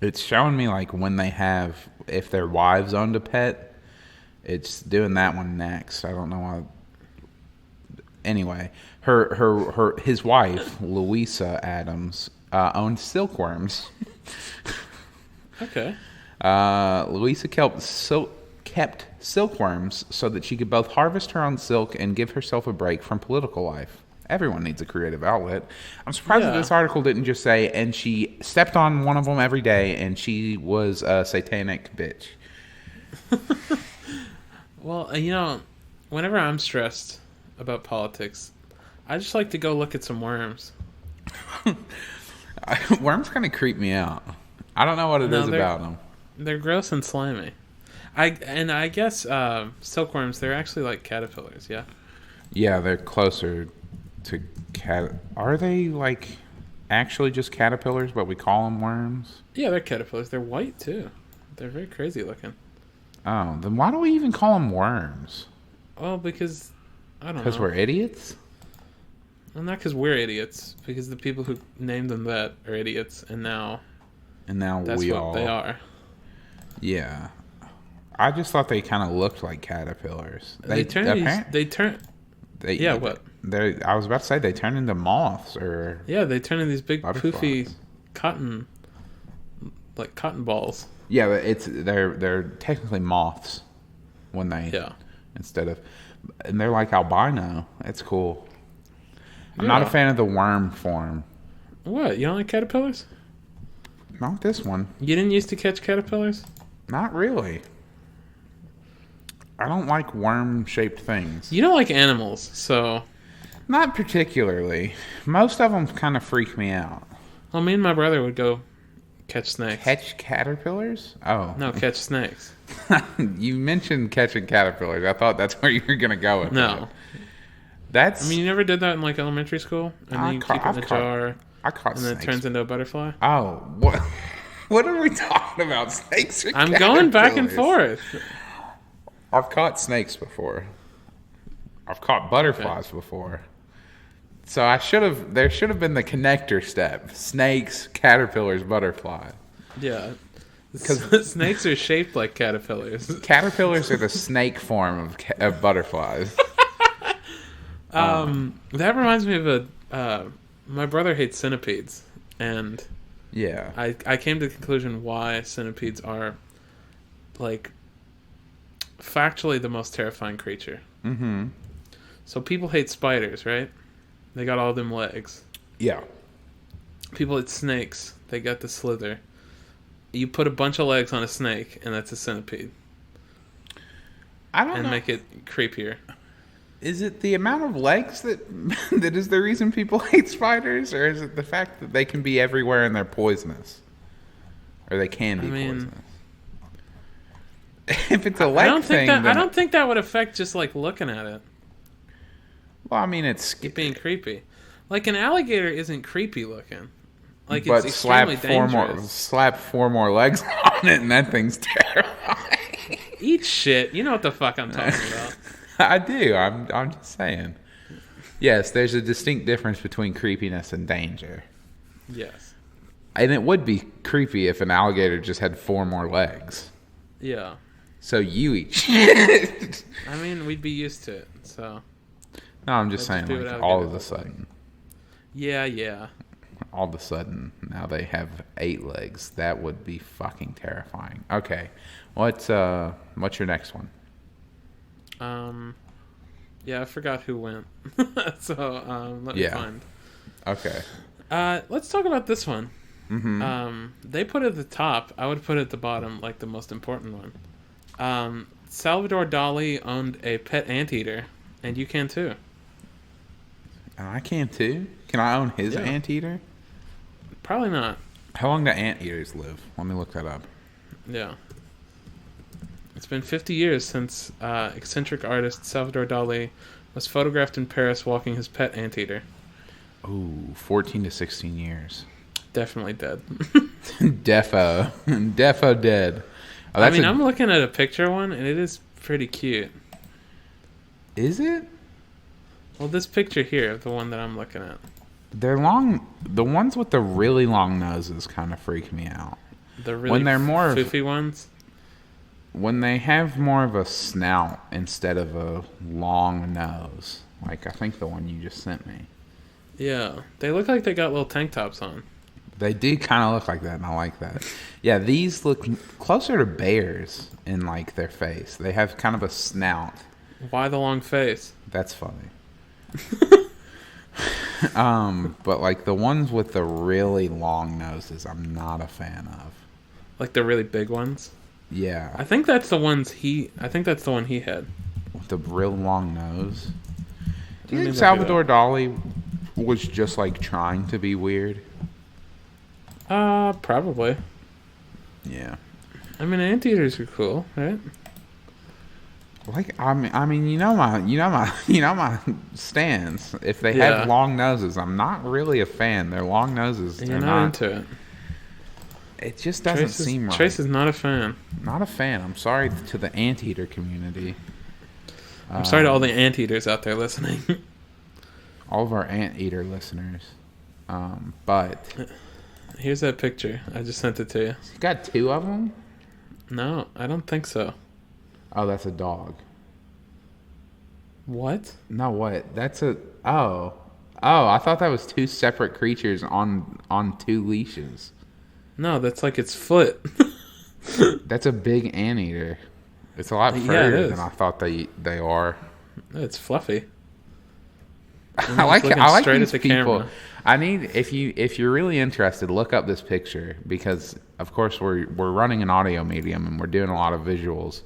[SPEAKER 1] me like when they have if their wives owned a pet. It's doing that one next. I don't know why. Anyway, his wife Louisa Adams. Owned silkworms.
[SPEAKER 2] Okay.
[SPEAKER 1] Louisa kept silkworms so that she could both harvest her own silk and give herself a break from political life. Everyone needs a creative outlet. I'm surprised that this article didn't just say, and she stepped on one of them every day, and she was a satanic bitch.
[SPEAKER 2] Well, whenever I'm stressed about politics, I just like to go look at some worms.
[SPEAKER 1] Worms kind of creep me out. I don't know what it is about them.
[SPEAKER 2] They're gross and slimy. I guess silkworms, they're actually like caterpillars, yeah?
[SPEAKER 1] Yeah, they're closer to cat. Are they like actually just caterpillars, but we call them worms?
[SPEAKER 2] Yeah, they're caterpillars. They're white too. They're very crazy looking.
[SPEAKER 1] Oh, then why do we even call them worms?
[SPEAKER 2] Well, because I don't know.
[SPEAKER 1] Because we're idiots?
[SPEAKER 2] Well, not because we're idiots. Because the people who named them that are idiots, and now that's what they are.
[SPEAKER 1] Yeah, I just thought they kind of looked like caterpillars.
[SPEAKER 2] What?
[SPEAKER 1] I was about to say they turn into moths or.
[SPEAKER 2] Yeah, they turn into these big
[SPEAKER 1] butterflies.
[SPEAKER 2] poofy cotton balls.
[SPEAKER 1] Yeah, but they're technically moths when they and they're like albino. It's cool. I'm not a fan of the worm form.
[SPEAKER 2] What? You don't like caterpillars?
[SPEAKER 1] Not this one.
[SPEAKER 2] You didn't used to catch caterpillars?
[SPEAKER 1] Not really. I don't like worm-shaped things.
[SPEAKER 2] You don't like animals, so.
[SPEAKER 1] Not particularly. Most of them kind of freak me out.
[SPEAKER 2] Well, me and my brother would go catch snakes.
[SPEAKER 1] Catch caterpillars? Oh.
[SPEAKER 2] No, catch snakes.
[SPEAKER 1] You mentioned catching caterpillars. I thought that's where you were going to go with
[SPEAKER 2] No.
[SPEAKER 1] That's.
[SPEAKER 2] I mean, you never did that in like elementary school, and then you keep it in a jar.
[SPEAKER 1] I caught
[SPEAKER 2] and
[SPEAKER 1] snakes.
[SPEAKER 2] then it turns into a butterfly.
[SPEAKER 1] Oh, what? What are we talking about? Snakes or
[SPEAKER 2] I'm going back and forth.
[SPEAKER 1] I've caught snakes before. I've caught butterflies before. So there should have been the connector step: snakes, caterpillars, butterfly.
[SPEAKER 2] Yeah. Because snakes are shaped like caterpillars.
[SPEAKER 1] Caterpillars are the snake form of butterflies.
[SPEAKER 2] That reminds me of my brother hates centipedes, and
[SPEAKER 1] yeah,
[SPEAKER 2] I came to the conclusion why centipedes are like factually the most terrifying creature.
[SPEAKER 1] Mm-hmm.
[SPEAKER 2] So people hate spiders, right? They got all them legs.
[SPEAKER 1] Yeah.
[SPEAKER 2] People eat snakes. They got the slither. You put a bunch of legs on a snake, and that's a centipede.
[SPEAKER 1] I don't know.
[SPEAKER 2] And make it creepier.
[SPEAKER 1] Is it the amount of legs that that is the reason people hate spiders, or is it the fact that they can be everywhere and they're poisonous, or they can be poisonous? If it's a leg thing,
[SPEAKER 2] I don't think that would affect just like looking at it.
[SPEAKER 1] Well, I mean, it's
[SPEAKER 2] being creepy. Like an alligator isn't creepy looking. Like
[SPEAKER 1] but
[SPEAKER 2] it's extremely
[SPEAKER 1] dangerous. Slap 4 more legs on it, and that thing's terrifying.
[SPEAKER 2] Eat shit. You know what the fuck I'm talking about.
[SPEAKER 1] I do. I'm just saying. Yes, there's a distinct difference between creepiness and danger.
[SPEAKER 2] Yes.
[SPEAKER 1] And it would be creepy if an alligator just had 4 more legs.
[SPEAKER 2] Yeah.
[SPEAKER 1] So you eat shit.
[SPEAKER 2] I mean, we'd be used to it, so.
[SPEAKER 1] No, I'm just saying, like, all of a sudden.
[SPEAKER 2] Yeah.
[SPEAKER 1] All of a sudden, now they have 8 legs. That would be fucking terrifying. Okay. What's your next one?
[SPEAKER 2] Yeah, I forgot who went. So, let me find.
[SPEAKER 1] Okay.
[SPEAKER 2] Let's talk about this one.
[SPEAKER 1] Mm-hmm.
[SPEAKER 2] They put it at the top. I would put it at the bottom, like the most important one. Salvador Dali owned a pet anteater, and you can too.
[SPEAKER 1] And I can too? Can I own his anteater?
[SPEAKER 2] Probably not.
[SPEAKER 1] How long do anteaters live? Let me look that up.
[SPEAKER 2] Yeah. It's been 50 years since eccentric artist Salvador Dali was photographed in Paris walking his pet anteater.
[SPEAKER 1] Ooh, 14 to 16 years.
[SPEAKER 2] Definitely dead.
[SPEAKER 1] Defo dead. Oh,
[SPEAKER 2] I'm looking at a picture one, and it is pretty cute.
[SPEAKER 1] Is it?
[SPEAKER 2] Well, this picture here, the one that I'm looking at.
[SPEAKER 1] They're long. The ones with the really long noses kind of freak me out.
[SPEAKER 2] The really when they're more foofy ones?
[SPEAKER 1] When they have more of a snout instead of a long nose. Like, I think the one you just sent me.
[SPEAKER 2] Yeah. They look like they got little tank tops on.
[SPEAKER 1] They do kind of look like that, and I like that. Yeah, these look closer to bears in, like, their face. They have kind of a snout.
[SPEAKER 2] Why the long face?
[SPEAKER 1] That's funny. But, like, the ones with the really long noses, I'm not a fan of.
[SPEAKER 2] Like the really big ones?
[SPEAKER 1] Yeah.
[SPEAKER 2] I think that's the one he had.
[SPEAKER 1] With the real long nose? Do you think Salvador Dali was just, like, trying to be weird?
[SPEAKER 2] Probably.
[SPEAKER 1] Yeah.
[SPEAKER 2] I mean, anteaters are cool, right?
[SPEAKER 1] Like, I mean, you know my stance. If they have long noses, I'm not really a fan. Their long noses.
[SPEAKER 2] You're not into it.
[SPEAKER 1] It just doesn't seem right.
[SPEAKER 2] Trace is not a fan.
[SPEAKER 1] Not a fan. I'm sorry to the anteater community.
[SPEAKER 2] I'm sorry to all the anteaters out there listening.
[SPEAKER 1] All of our anteater listeners. But
[SPEAKER 2] here's that picture. I just sent it to you.
[SPEAKER 1] You got 2 of them?
[SPEAKER 2] No, I don't think so.
[SPEAKER 1] Oh, that's a dog.
[SPEAKER 2] What?
[SPEAKER 1] No, what? That's a... Oh, I thought that was 2 separate creatures on 2 leashes.
[SPEAKER 2] No, that's like its foot.
[SPEAKER 1] That's a big anteater. It's a lot further than I thought they are.
[SPEAKER 2] It's fluffy.
[SPEAKER 1] I like these people. Camera. I need if you're really interested, look up this picture because of course we're running an audio medium and we're doing a lot of visuals.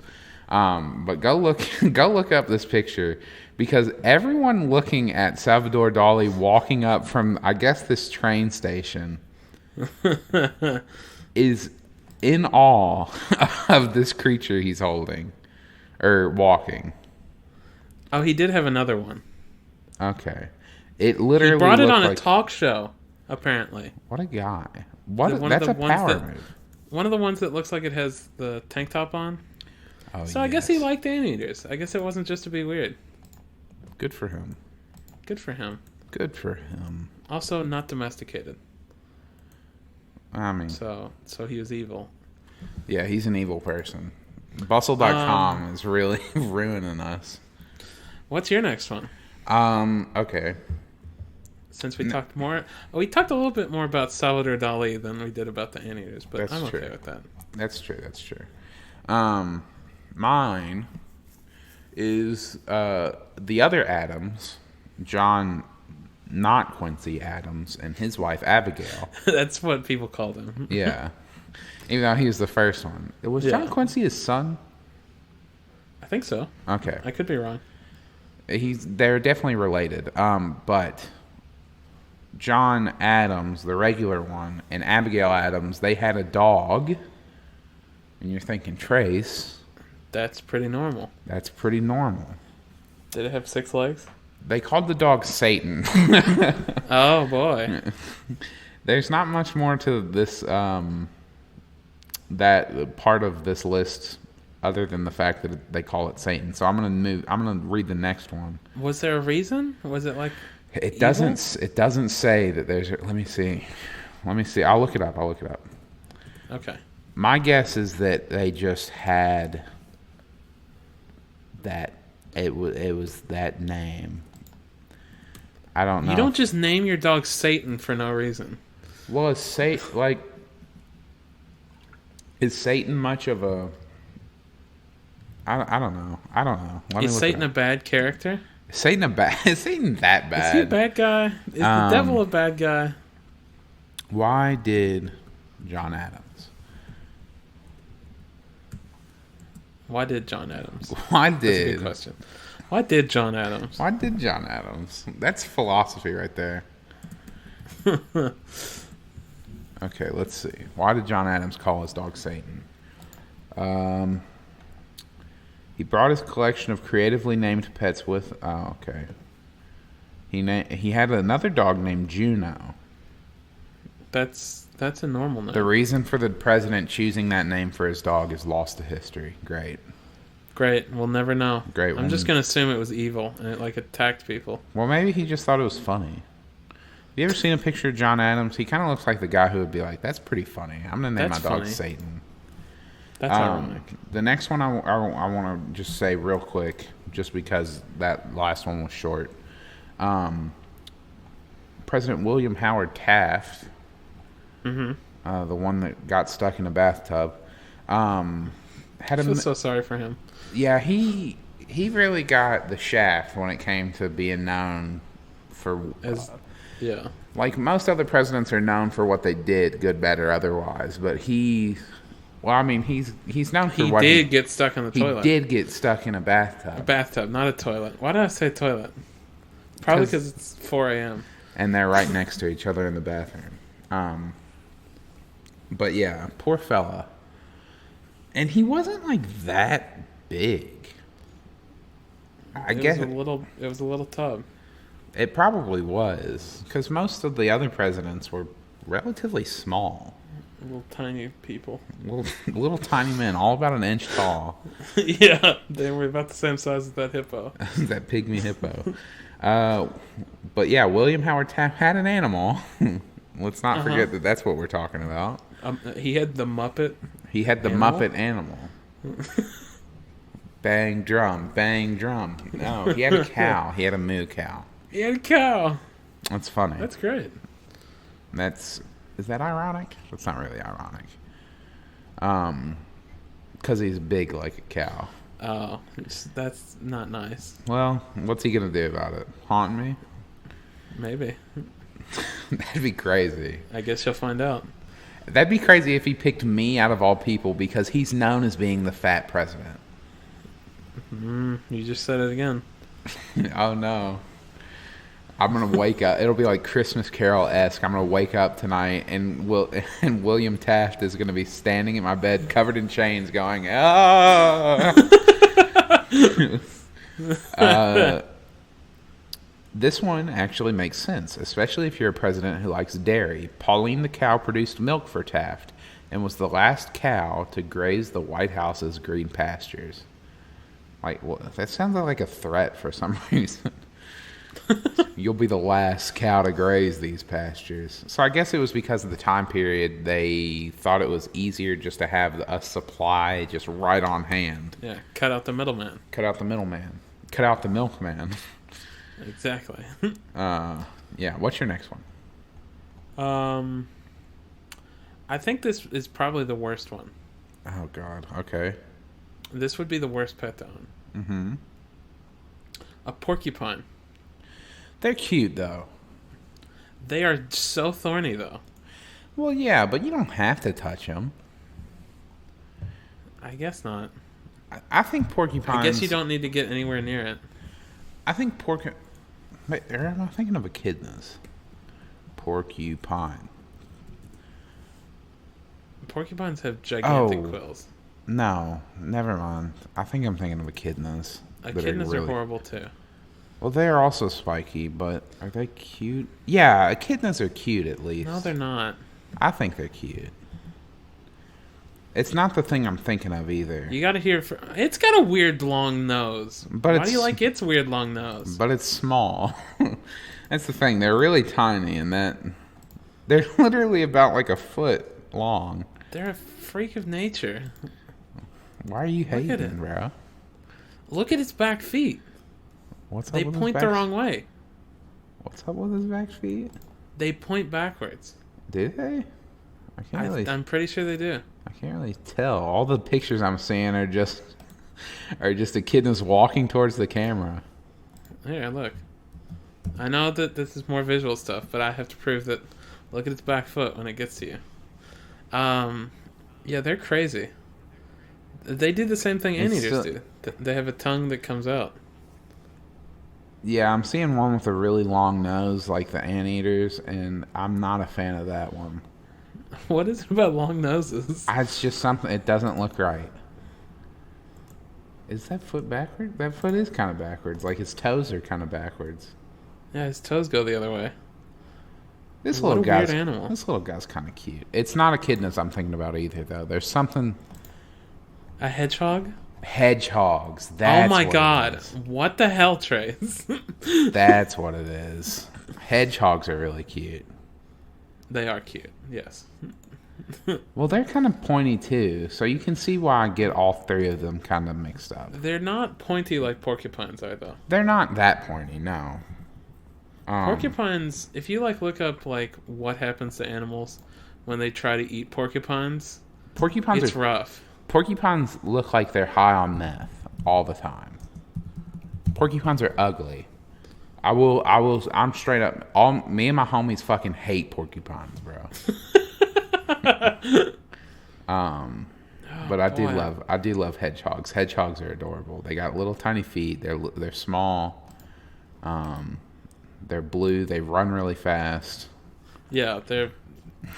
[SPEAKER 1] But go look up this picture because everyone looking at Salvador Dali walking up from I guess this train station is in awe of this creature he's holding or walking.
[SPEAKER 2] Oh, he did have another one.
[SPEAKER 1] Okay. It literally
[SPEAKER 2] he brought it on a talk show, apparently.
[SPEAKER 1] What a guy. That's a power move.
[SPEAKER 2] One of the ones that looks like it has the tank top on.
[SPEAKER 1] Oh,
[SPEAKER 2] so I guess he liked anteaters. I guess it wasn't just to be weird.
[SPEAKER 1] Good for him.
[SPEAKER 2] Good for him.
[SPEAKER 1] Good for him.
[SPEAKER 2] Also not domesticated.
[SPEAKER 1] I mean.
[SPEAKER 2] So he was evil.
[SPEAKER 1] Yeah, he's an evil person. Bustle.com is really ruining us.
[SPEAKER 2] What's your next one?
[SPEAKER 1] Okay.
[SPEAKER 2] Since we talked we talked a little bit more about Salvador Dali than we did about the anteaters, but I'm okay with that.
[SPEAKER 1] That's true. Mine is the other Adams, John not Quincy Adams, and his wife Abigail.
[SPEAKER 2] That's what people called him.
[SPEAKER 1] Yeah. Even though he was the first one. Was John Quincy his son?
[SPEAKER 2] I think so.
[SPEAKER 1] Okay.
[SPEAKER 2] I could be wrong.
[SPEAKER 1] They're definitely related. But John Adams, the regular one, and Abigail Adams, they had a dog. And you're thinking, Trace.
[SPEAKER 2] That's pretty normal.
[SPEAKER 1] That's pretty normal.
[SPEAKER 2] Did it have 6 legs?
[SPEAKER 1] They called the dog Satan.
[SPEAKER 2] Oh, boy.
[SPEAKER 1] There's not much more to this, that part of this list other than the fact that they call it Satan. So I'm gonna read the next one.
[SPEAKER 2] Was there a reason? Was it like
[SPEAKER 1] it doesn't evil? It doesn't say that there's. Let me see. I'll look it up.
[SPEAKER 2] Okay.
[SPEAKER 1] My guess is that they just had that. It was that name. I don't know.
[SPEAKER 2] You don't just name your dog Satan for no reason.
[SPEAKER 1] Well, is Satan much of a? I don't know.
[SPEAKER 2] Is Satan a bad character?
[SPEAKER 1] Is Satan that bad?
[SPEAKER 2] Is he a bad guy? Is the devil a bad guy?
[SPEAKER 1] Why did John Adams?
[SPEAKER 2] Why did John Adams?
[SPEAKER 1] That's a
[SPEAKER 2] good question. Why did John Adams?
[SPEAKER 1] That's philosophy right there. Okay, let's see. Why did John Adams call his dog Satan? He brought his collection of creatively named pets with. Oh, okay. He had another dog named Juno.
[SPEAKER 2] That's a normal name.
[SPEAKER 1] The reason for the president choosing that name for his dog is lost to history. Great.
[SPEAKER 2] We'll never know.
[SPEAKER 1] Great.
[SPEAKER 2] I'm just gonna assume it was evil and it like attacked people.
[SPEAKER 1] Well, maybe he just thought it was funny. You ever seen a picture of John Adams? He kind of looks like the guy who would be like, "That's pretty funny. I'm gonna name my dog Satan."
[SPEAKER 2] That's ironic.
[SPEAKER 1] The next one I want to just say real quick, just because that last one was short. President William Howard Taft, the one that got stuck in a bathtub,
[SPEAKER 2] I feel so sorry for him.
[SPEAKER 1] Yeah, he really got the shaft when it came to being known for. Like most other presidents are known for what they did, good, bad, or otherwise. But he's known for what
[SPEAKER 2] he did get stuck in the toilet.
[SPEAKER 1] He did get stuck in a bathtub.
[SPEAKER 2] A bathtub, not a toilet. Why did I say toilet? Probably because it's 4 a.m.
[SPEAKER 1] And they're right next to each other in the bathroom. But yeah, poor fella. And he wasn't like that big.
[SPEAKER 2] It was a little tub.
[SPEAKER 1] It probably was, because most of the other presidents were relatively small.
[SPEAKER 2] Little tiny people.
[SPEAKER 1] Little tiny men, all about an inch tall.
[SPEAKER 2] Yeah, they were about the same size as that hippo.
[SPEAKER 1] That pygmy hippo. But yeah, William Howard Taft had an animal. Let's not forget that that's what we're talking about.
[SPEAKER 2] He had the Muppet.
[SPEAKER 1] He had the Muppet animal. Bang drum, bang drum. No, he had a cow. He had a moo cow.
[SPEAKER 2] He had a cow.
[SPEAKER 1] That's funny.
[SPEAKER 2] That's great.
[SPEAKER 1] Is that ironic? That's not really ironic. Because he's big like a cow.
[SPEAKER 2] Oh, that's not nice.
[SPEAKER 1] Well, what's he gonna do about it? Haunt me?
[SPEAKER 2] Maybe.
[SPEAKER 1] That'd be crazy.
[SPEAKER 2] I guess you'll find out.
[SPEAKER 1] That'd be crazy if he picked me out of all people because he's known as being the fat president.
[SPEAKER 2] You just said it again.
[SPEAKER 1] Oh no. I'm gonna wake up. It'll be like Christmas Carol-esque. I'm gonna wake up tonight, and William Taft is gonna be standing in my bed, covered in chains, going, "Ah!" This one actually makes sense, especially if you're a president who likes dairy. Pauline the cow produced milk for Taft, and was the last cow to graze the White House's green pastures. Like, well, that sounds like a threat for some reason. You'll be the last cow to graze these pastures. So I guess it was because of the time period. They thought it was easier just to have a supply just right on hand.
[SPEAKER 2] Yeah, cut out the middleman.
[SPEAKER 1] Cut out the middleman. Cut out the milkman.
[SPEAKER 2] Exactly.
[SPEAKER 1] Yeah, what's your next one?
[SPEAKER 2] I think this is probably the worst one.
[SPEAKER 1] Oh, God. Okay.
[SPEAKER 2] This would be the worst pet to own.
[SPEAKER 1] Mm-hmm.
[SPEAKER 2] A porcupine.
[SPEAKER 1] They're cute, though.
[SPEAKER 2] They are so thorny, though.
[SPEAKER 1] Well, yeah, but you don't have to touch them.
[SPEAKER 2] I guess not.
[SPEAKER 1] I think
[SPEAKER 2] I guess you
[SPEAKER 1] porcupines.
[SPEAKER 2] don't need to get anywhere near it.
[SPEAKER 1] I think Wait, or am I thinking of echidnas? Porcupine.
[SPEAKER 2] Porcupines have gigantic
[SPEAKER 1] Oh,
[SPEAKER 2] quills.
[SPEAKER 1] no, never mind. I think I'm thinking of echidnas.
[SPEAKER 2] Echidnas are horrible too.
[SPEAKER 1] Well, they are also spiky, but are they cute? Yeah, echidnas are cute at least.
[SPEAKER 2] No, they're not.
[SPEAKER 1] I think they're cute. It's not the thing I'm thinking of either.
[SPEAKER 2] You gotta hear. It's got a weird long nose.
[SPEAKER 1] But
[SPEAKER 2] Why do you like its weird long nose?
[SPEAKER 1] But it's small. That's the thing. They're really tiny, and they're literally about like a foot long.
[SPEAKER 2] They're a freak of nature.
[SPEAKER 1] Why are you
[SPEAKER 2] Look at
[SPEAKER 1] hating,
[SPEAKER 2] it.
[SPEAKER 1] bro?
[SPEAKER 2] Look at its back feet.
[SPEAKER 1] What's up
[SPEAKER 2] They
[SPEAKER 1] with
[SPEAKER 2] point
[SPEAKER 1] his
[SPEAKER 2] the
[SPEAKER 1] back?
[SPEAKER 2] wrong way.
[SPEAKER 1] What's up with his back feet?
[SPEAKER 2] They point backwards.
[SPEAKER 1] Do they?
[SPEAKER 2] I'm pretty sure they do.
[SPEAKER 1] I can't really tell. All the pictures I'm seeing are just echidnas walking towards the camera.
[SPEAKER 2] Here, look. I know that this is more visual stuff, but I have to prove that. Look at its back foot when it gets to you. Yeah, they're crazy. They do the same thing anteaters do. They have a tongue that comes out.
[SPEAKER 1] Yeah, I'm seeing one with a really long nose like the anteaters, and I'm not a fan of that one.
[SPEAKER 2] What is it about long noses?
[SPEAKER 1] It's just something, it doesn't look right. Is that foot backward? That foot is kind of backwards. Like his toes are kind of backwards.
[SPEAKER 2] Yeah, his toes go the other way.
[SPEAKER 1] This
[SPEAKER 2] What
[SPEAKER 1] little
[SPEAKER 2] a weird
[SPEAKER 1] guy's
[SPEAKER 2] animal.
[SPEAKER 1] This little guy's kind of cute. It's not echidnas I'm thinking about either, though. There's something.
[SPEAKER 2] A hedgehog?
[SPEAKER 1] Hedgehogs. That's
[SPEAKER 2] Oh my
[SPEAKER 1] what
[SPEAKER 2] god.
[SPEAKER 1] it is.
[SPEAKER 2] What the hell, Trace?
[SPEAKER 1] That's what it is. Hedgehogs are really cute.
[SPEAKER 2] They are cute, yes.
[SPEAKER 1] Well, they're kind of pointy too, so you can see why I get all three of them kind of mixed up.
[SPEAKER 2] They're not pointy like porcupines are, though.
[SPEAKER 1] They're not that pointy, no.
[SPEAKER 2] Porcupines, if you look up what happens to animals when they try to eat porcupines, it's rough.
[SPEAKER 1] Porcupines look like they're high on meth all the time. Porcupines are ugly. I'm straight up. Me and my homies fucking hate porcupines, bro. But I do love hedgehogs. Hedgehogs are adorable. They got little tiny feet. They're small. They're blue. They run really fast.
[SPEAKER 2] Yeah, they're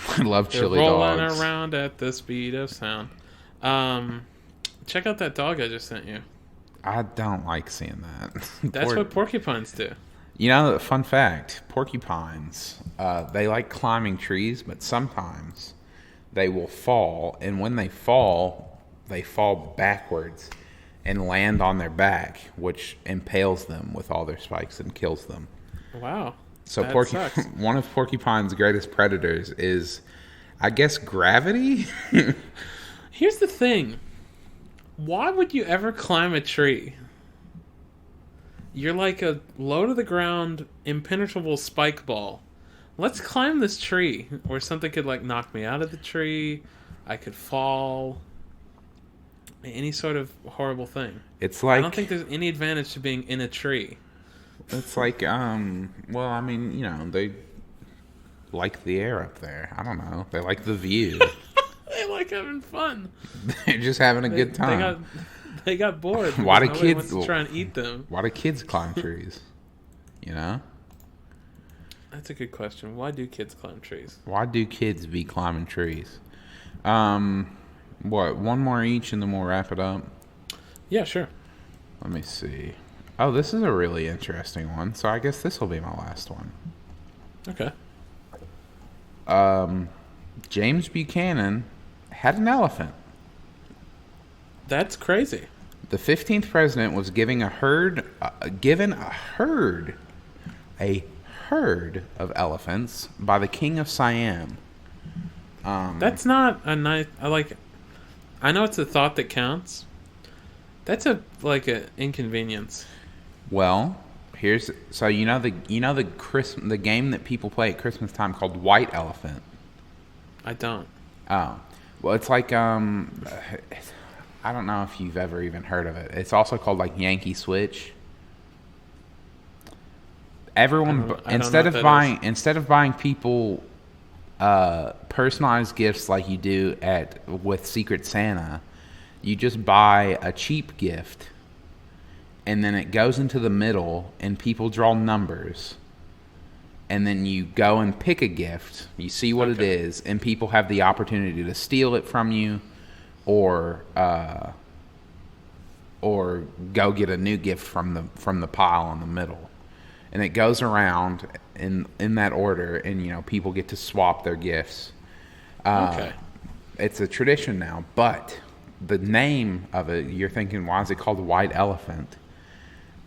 [SPEAKER 1] I love chili
[SPEAKER 2] rolling
[SPEAKER 1] dogs.
[SPEAKER 2] around at the speed of sound. Check out that dog I just sent you.
[SPEAKER 1] I don't like seeing that.
[SPEAKER 2] That's what porcupines do.
[SPEAKER 1] You know, fun fact, porcupines, they like climbing trees, but sometimes they will fall, and when they fall backwards and land on their back, which impales them with all their spikes and kills them.
[SPEAKER 2] Wow.
[SPEAKER 1] So
[SPEAKER 2] that sucks.
[SPEAKER 1] one of porcupine's greatest predators is, I guess, gravity?
[SPEAKER 2] Here's the thing. Why would you ever climb a tree? You're like a low-to-the-ground, impenetrable spike ball. Let's climb this tree, or something could knock me out of the tree. I could fall. Any sort of horrible thing.
[SPEAKER 1] It's like,
[SPEAKER 2] I don't think there's any advantage to being in a tree.
[SPEAKER 1] it's like, well, I mean, you know, they like the air up there. I don't know. They like the view.
[SPEAKER 2] They like having fun.
[SPEAKER 1] They're just having a good time.
[SPEAKER 2] They got bored.
[SPEAKER 1] Why do
[SPEAKER 2] nobody
[SPEAKER 1] kids
[SPEAKER 2] wants to try and eat them?
[SPEAKER 1] Why do kids climb trees? You know?
[SPEAKER 2] That's a good question. Why do kids climb trees?
[SPEAKER 1] Why do kids be climbing trees? What? One more each, and then we'll wrap it up.
[SPEAKER 2] Yeah, sure.
[SPEAKER 1] Let me see. Oh, this is a really interesting one. So I guess this will be my last one.
[SPEAKER 2] Okay.
[SPEAKER 1] James Buchanan had an elephant.
[SPEAKER 2] That's crazy.
[SPEAKER 1] The 15th president was given a herd of elephants by the king of Siam.
[SPEAKER 2] That's not a nice. I know it's a thought that counts. That's a inconvenience.
[SPEAKER 1] Well, you know the game that people play at Christmas time called White Elephant.
[SPEAKER 2] I don't.
[SPEAKER 1] Oh, well, it's like I don't know if you've ever even heard of it. It's also called Yankee Switch. Everyone,
[SPEAKER 2] I don't know what that is.
[SPEAKER 1] instead of buying people personalized gifts like you do with Secret Santa, you just buy a cheap gift, and then it goes into the middle, and people draw numbers, and then you go and pick a gift. You see what it is, and people have the opportunity to steal it from you, or go get a new gift from the pile in the middle. And it goes around in that order, and people get to swap their gifts. It's a tradition now, but the name of it, you're thinking, why is it called the white elephant?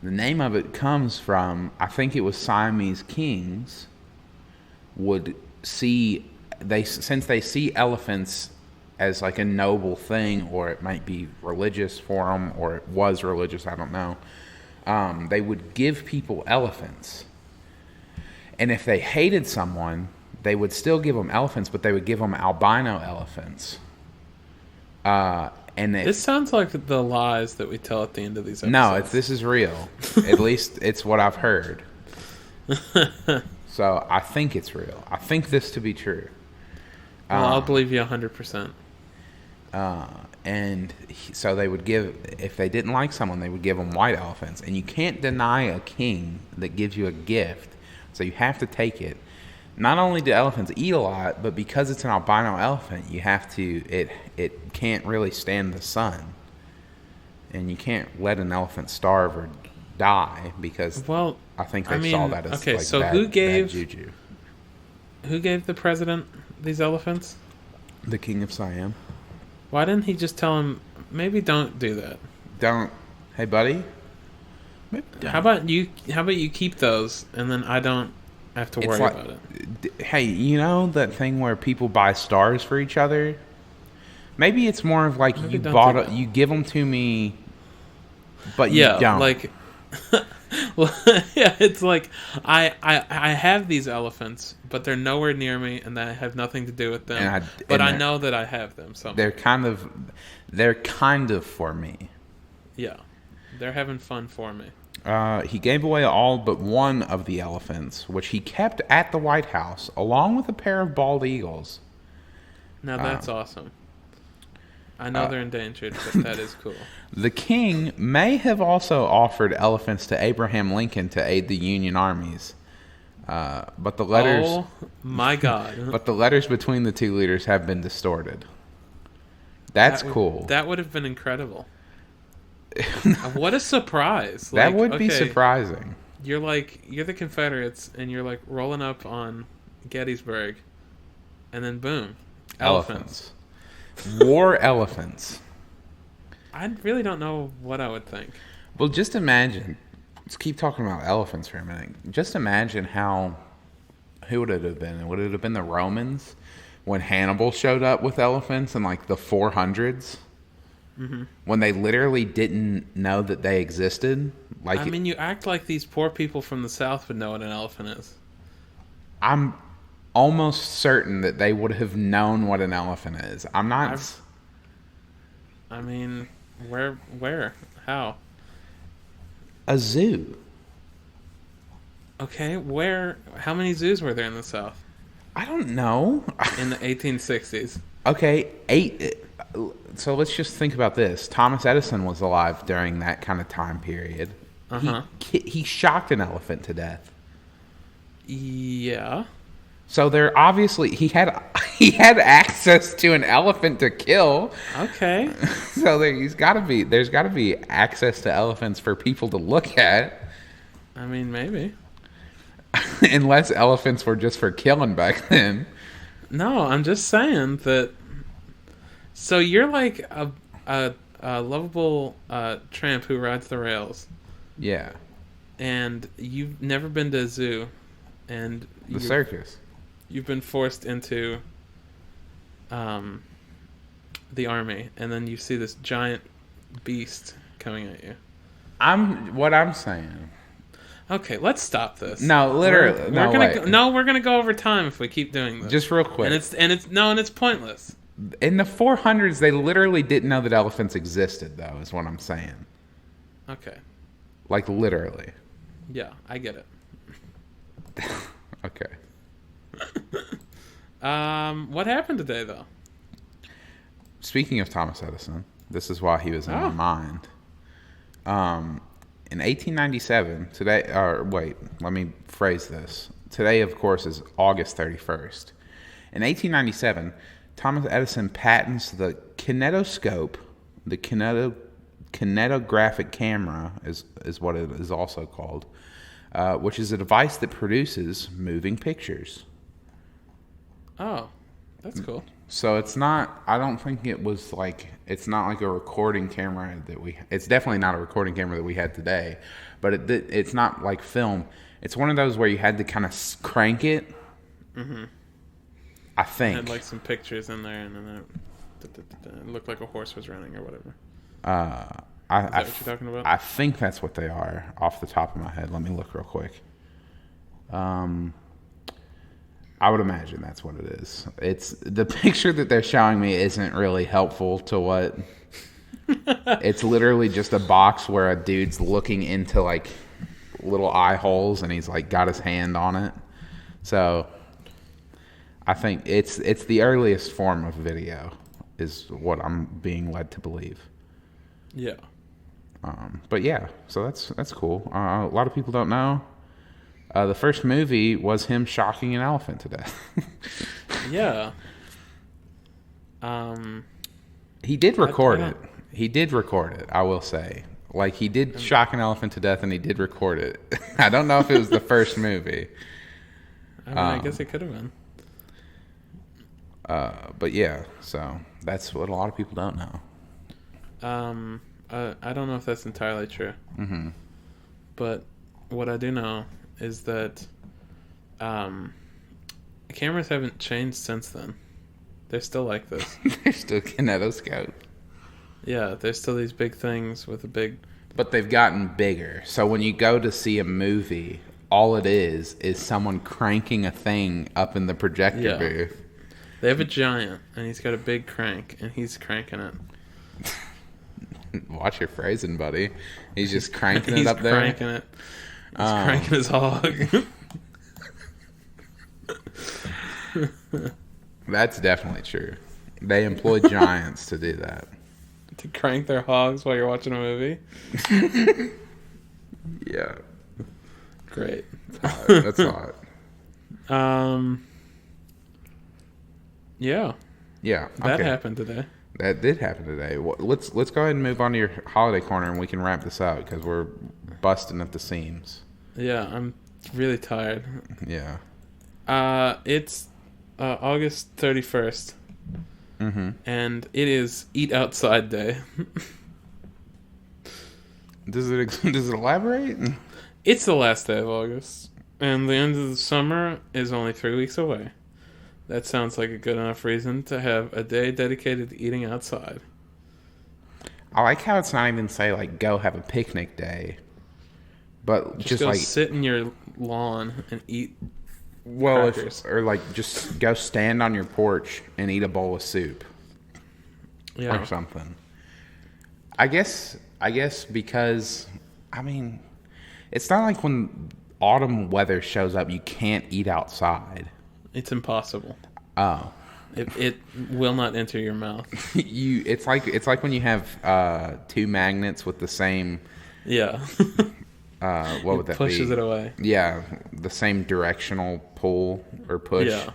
[SPEAKER 1] The name of it comes from, I think it was Siamese kings would since they see elephants as like a noble thing, or it might be religious for them, or it was religious, I don't know. They would give people elephants. And if they hated someone, they would still give them elephants, but they would give them albino elephants.
[SPEAKER 2] This sounds like the lies that we tell at the end of these episodes.
[SPEAKER 1] No, this is real. At least it's what I've heard. So I think it's real. I think this to be true.
[SPEAKER 2] Well, I'll believe you 100%.
[SPEAKER 1] So they would if they didn't like someone, they would give them white elephants. And you can't deny a king that gives you a gift, so you have to take it. Not only do elephants eat a lot, but because it's an albino elephant, you have to. It can't really stand the sun, and you can't let an elephant starve or die because. Well, I think they saw that as
[SPEAKER 2] so
[SPEAKER 1] bad juju.
[SPEAKER 2] Who gave the president these elephants?
[SPEAKER 1] The king of Siam.
[SPEAKER 2] Why didn't he just tell him, maybe don't do that?
[SPEAKER 1] Don't. Hey, buddy.
[SPEAKER 2] How about you keep those, and then I don't have to worry about it.
[SPEAKER 1] Hey, you know that thing where people buy stars for each other? Maybe it's more of like you give them to me, but you don't.
[SPEAKER 2] Like, well, yeah, it's like I have these elephants, but they're nowhere near me, and I have nothing to do with them. But I know that I have them. So
[SPEAKER 1] they're kind of for me.
[SPEAKER 2] Yeah, they're having fun for me.
[SPEAKER 1] He gave away all but one of the elephants, which he kept at the White House, along with a pair of bald eagles.
[SPEAKER 2] Now that's awesome. I know they're endangered, but that is cool.
[SPEAKER 1] The king may have also offered elephants to Abraham Lincoln to aid the Union armies. But the letters...
[SPEAKER 2] Oh, my God.
[SPEAKER 1] But the letters between the two leaders have been distorted. That's cool.
[SPEAKER 2] That would have been incredible. What a surprise.
[SPEAKER 1] That would be surprising.
[SPEAKER 2] You're the Confederates, and you're like rolling up on Gettysburg, and then boom, elephants.
[SPEAKER 1] War elephants.
[SPEAKER 2] I really don't know what I would think.
[SPEAKER 1] Well, just imagine. Let's keep talking about elephants for a minute. Just imagine who would it have been? Would it have been the Romans when Hannibal showed up with elephants in like the 400s? Mm-hmm. When they literally didn't know that they existed?
[SPEAKER 2] You act like these poor people from the South would know what an elephant is.
[SPEAKER 1] I'm almost certain that they would have known what an elephant is. I'm not...
[SPEAKER 2] Where? How?
[SPEAKER 1] A zoo.
[SPEAKER 2] Okay, where? How many zoos were there in the South?
[SPEAKER 1] I don't know.
[SPEAKER 2] In the 1860s.
[SPEAKER 1] Okay, 8... So let's just think about this. Thomas Edison was alive during that kind of time period. Uh-huh. He shocked an elephant to death.
[SPEAKER 2] Yeah.
[SPEAKER 1] So there obviously he had access to an elephant to kill.
[SPEAKER 2] Okay.
[SPEAKER 1] So there's got to be access to elephants for people to look at.
[SPEAKER 2] Maybe.
[SPEAKER 1] Unless elephants were just for killing back then.
[SPEAKER 2] No, I'm just saying that. So you're like a lovable tramp who rides the rails.
[SPEAKER 1] Yeah.
[SPEAKER 2] And you've never been to a zoo, and
[SPEAKER 1] the circus.
[SPEAKER 2] You've been forced into the army, and then you see this giant beast coming at you.
[SPEAKER 1] What I'm saying.
[SPEAKER 2] Okay, let's stop this.
[SPEAKER 1] No, literally.
[SPEAKER 2] We're gonna go over time if we keep doing this.
[SPEAKER 1] Just real quick.
[SPEAKER 2] And it's pointless.
[SPEAKER 1] In the 400s, they literally didn't know that elephants existed, though, is what I'm saying.
[SPEAKER 2] Okay.
[SPEAKER 1] Like, literally.
[SPEAKER 2] Yeah, I get it. What happened today, though?
[SPEAKER 1] Speaking of Thomas Edison, this is why he was in my mind. In 1897, today, or wait, let me phrase this. Today, of course, is August 31st. In 1897, Thomas Edison patents the kinetoscope, the kinetographic camera is what it is also called, which is a device that produces moving pictures.
[SPEAKER 2] Oh, that's cool.
[SPEAKER 1] So it's not, I don't think it's not like a recording camera it's definitely not a recording camera that we had today, but it's not like film. It's one of those where you had to kind of crank it. Mm-hmm. I think.
[SPEAKER 2] It had like some pictures in there, and then it looked like a horse was running or whatever. Is that what you're talking about?
[SPEAKER 1] I think that's what they are off the top of my head. Let me look real quick. I would imagine that's what it is. It's the picture that they're showing me isn't really helpful to what. It's literally just a box where a dude's looking into like little eye holes, and he's like got his hand on it. So I think it's the earliest form of video, is what I'm being led to believe.
[SPEAKER 2] Yeah.
[SPEAKER 1] But yeah, so that's cool. A lot of people don't know. The first movie was him shocking an elephant to death.
[SPEAKER 2] Yeah.
[SPEAKER 1] He did record it. He did record it, I will say. Like, he did shock an elephant to death, and he did record it. I don't know if it was the first movie.
[SPEAKER 2] I guess it could have been.
[SPEAKER 1] But yeah, so that's what a lot of people don't know.
[SPEAKER 2] I don't know if that's entirely true.
[SPEAKER 1] Mm-hmm.
[SPEAKER 2] But what I do know is that cameras haven't changed since then. They're still like this.
[SPEAKER 1] They're still kinetoscope.
[SPEAKER 2] Yeah, there's still these big things with a big...
[SPEAKER 1] But they've gotten bigger. So when you go to see a movie, all it is someone cranking a thing up in the projector booth.
[SPEAKER 2] They have a giant, and he's got a big crank, and he's cranking it.
[SPEAKER 1] Watch your phrasing, buddy. He's just cranking it up there.
[SPEAKER 2] He's cranking it. He's cranking his hog.
[SPEAKER 1] That's definitely true. They employ giants to do that.
[SPEAKER 2] To crank their hogs while you're watching a movie?
[SPEAKER 1] Yeah.
[SPEAKER 2] Great.
[SPEAKER 1] That's hot.
[SPEAKER 2] Yeah.
[SPEAKER 1] Yeah.
[SPEAKER 2] That happened today.
[SPEAKER 1] That did happen today. Let's go ahead and move on to your holiday corner, and we can wrap this out because we're busting at the seams.
[SPEAKER 2] Yeah, I'm really tired.
[SPEAKER 1] Yeah.
[SPEAKER 2] It's August 31st.
[SPEAKER 1] Mm-hmm.
[SPEAKER 2] And it is Eat Outside Day.
[SPEAKER 1] Does it elaborate?
[SPEAKER 2] It's the last day of August, and the end of the summer is only 3 weeks away. That sounds like a good enough reason to have a day dedicated to eating outside.
[SPEAKER 1] I like how it's not even say like go have a picnic day, but just
[SPEAKER 2] go
[SPEAKER 1] like
[SPEAKER 2] sit in your lawn and eat.
[SPEAKER 1] Or like just go stand on your porch and eat a bowl of soup.
[SPEAKER 2] Yeah.
[SPEAKER 1] Or something. I guess because I mean, it's not like when autumn weather shows up you can't eat outside.
[SPEAKER 2] It's impossible.
[SPEAKER 1] Oh.
[SPEAKER 2] It will not enter your mouth.
[SPEAKER 1] It's like when you have two magnets with the same
[SPEAKER 2] Yeah.
[SPEAKER 1] What would that be?
[SPEAKER 2] Pushes it away.
[SPEAKER 1] Yeah, the same directional pull or push.
[SPEAKER 2] Yeah.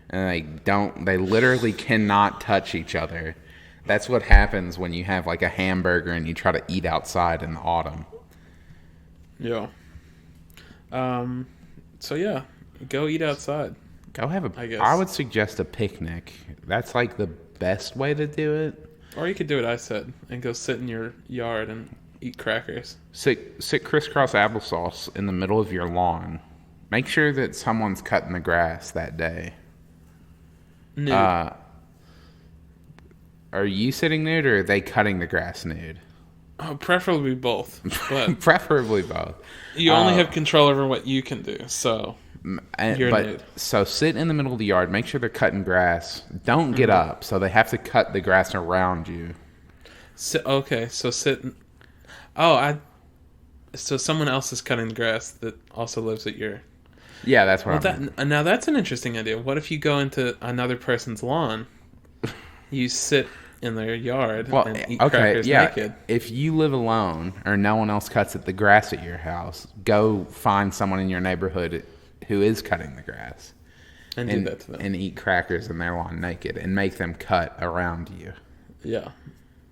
[SPEAKER 1] And they literally cannot touch each other. That's what happens when you have like a hamburger and you try to eat outside in the autumn.
[SPEAKER 2] Yeah. So yeah, go eat outside.
[SPEAKER 1] Go have I would suggest a picnic. That's like the best way to do it.
[SPEAKER 2] Or you could do what I said and go sit in your yard and eat crackers.
[SPEAKER 1] Sit crisscross applesauce in the middle of your lawn. Make sure that someone's cutting the grass that day.
[SPEAKER 2] Nude.
[SPEAKER 1] Are you sitting nude or are they cutting the grass nude?
[SPEAKER 2] Oh, preferably both. But
[SPEAKER 1] preferably both.
[SPEAKER 2] You only have control over what you can do, so you're nude.
[SPEAKER 1] So sit in the middle of the yard. Make sure they're cutting grass. Don't get up, so they have to cut the grass around you.
[SPEAKER 2] So sit... So someone else is cutting the grass that also lives at your...
[SPEAKER 1] Yeah, that's what
[SPEAKER 2] Now that's an interesting idea. What if you go into another person's lawn, you sit in their yard and eat crackers naked?
[SPEAKER 1] If you live alone or no one else cuts the grass at your house, go find someone in your neighborhood who is cutting the grass.
[SPEAKER 2] And do that to them.
[SPEAKER 1] And eat crackers in their lawn naked and make them cut around you.
[SPEAKER 2] Yeah.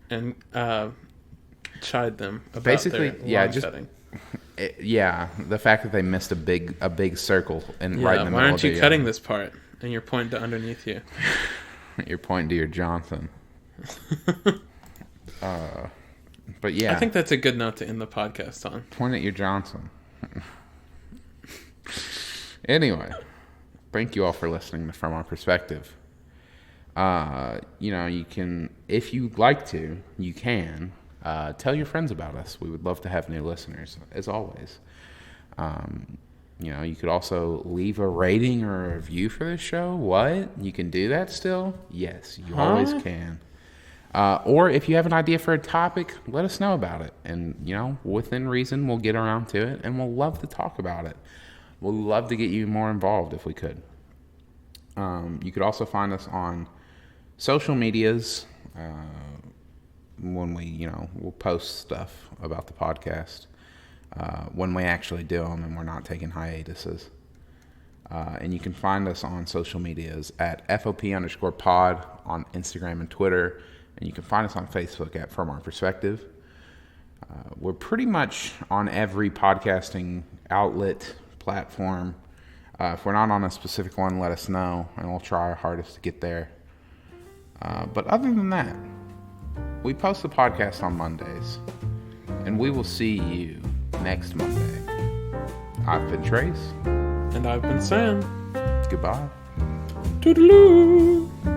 [SPEAKER 2] And chide them about
[SPEAKER 1] basically,
[SPEAKER 2] their lawn cutting.
[SPEAKER 1] The fact that they missed a big circle and right in the middle.
[SPEAKER 2] Why aren't you cutting this part? And you're pointing to underneath you.
[SPEAKER 1] You're pointing to your Johnson. But yeah,
[SPEAKER 2] I think that's a good note to end the podcast on.
[SPEAKER 1] Point at your Johnson. Anyway, thank you all for listening to From Our Perspective. You can, if you'd like to, you can tell your friends about us. We would love to have new listeners, as always. You could also leave a rating or a review for this show. What? You can do that still? Yes, you always can. Or if you have an idea for a topic, let us know about it. And, within reason, we'll get around to it, and we'll love to talk about it. We'd love to get you more involved if we could. You could also find us on social medias when we'll post stuff about the podcast when we actually do them and we're not taking hiatuses. And you can find us on social medias at FOP_pod on Instagram and Twitter. And you can find us on Facebook at From Our Perspective. We're pretty much on every podcasting outlet, platform. If we're not on a specific one, let us know, and we'll try our hardest to get there. But other than that, we post the podcast on Mondays, and we will see you next Monday. I've been Trace.
[SPEAKER 2] And I've been Sam.
[SPEAKER 1] Goodbye.
[SPEAKER 2] Toodaloo.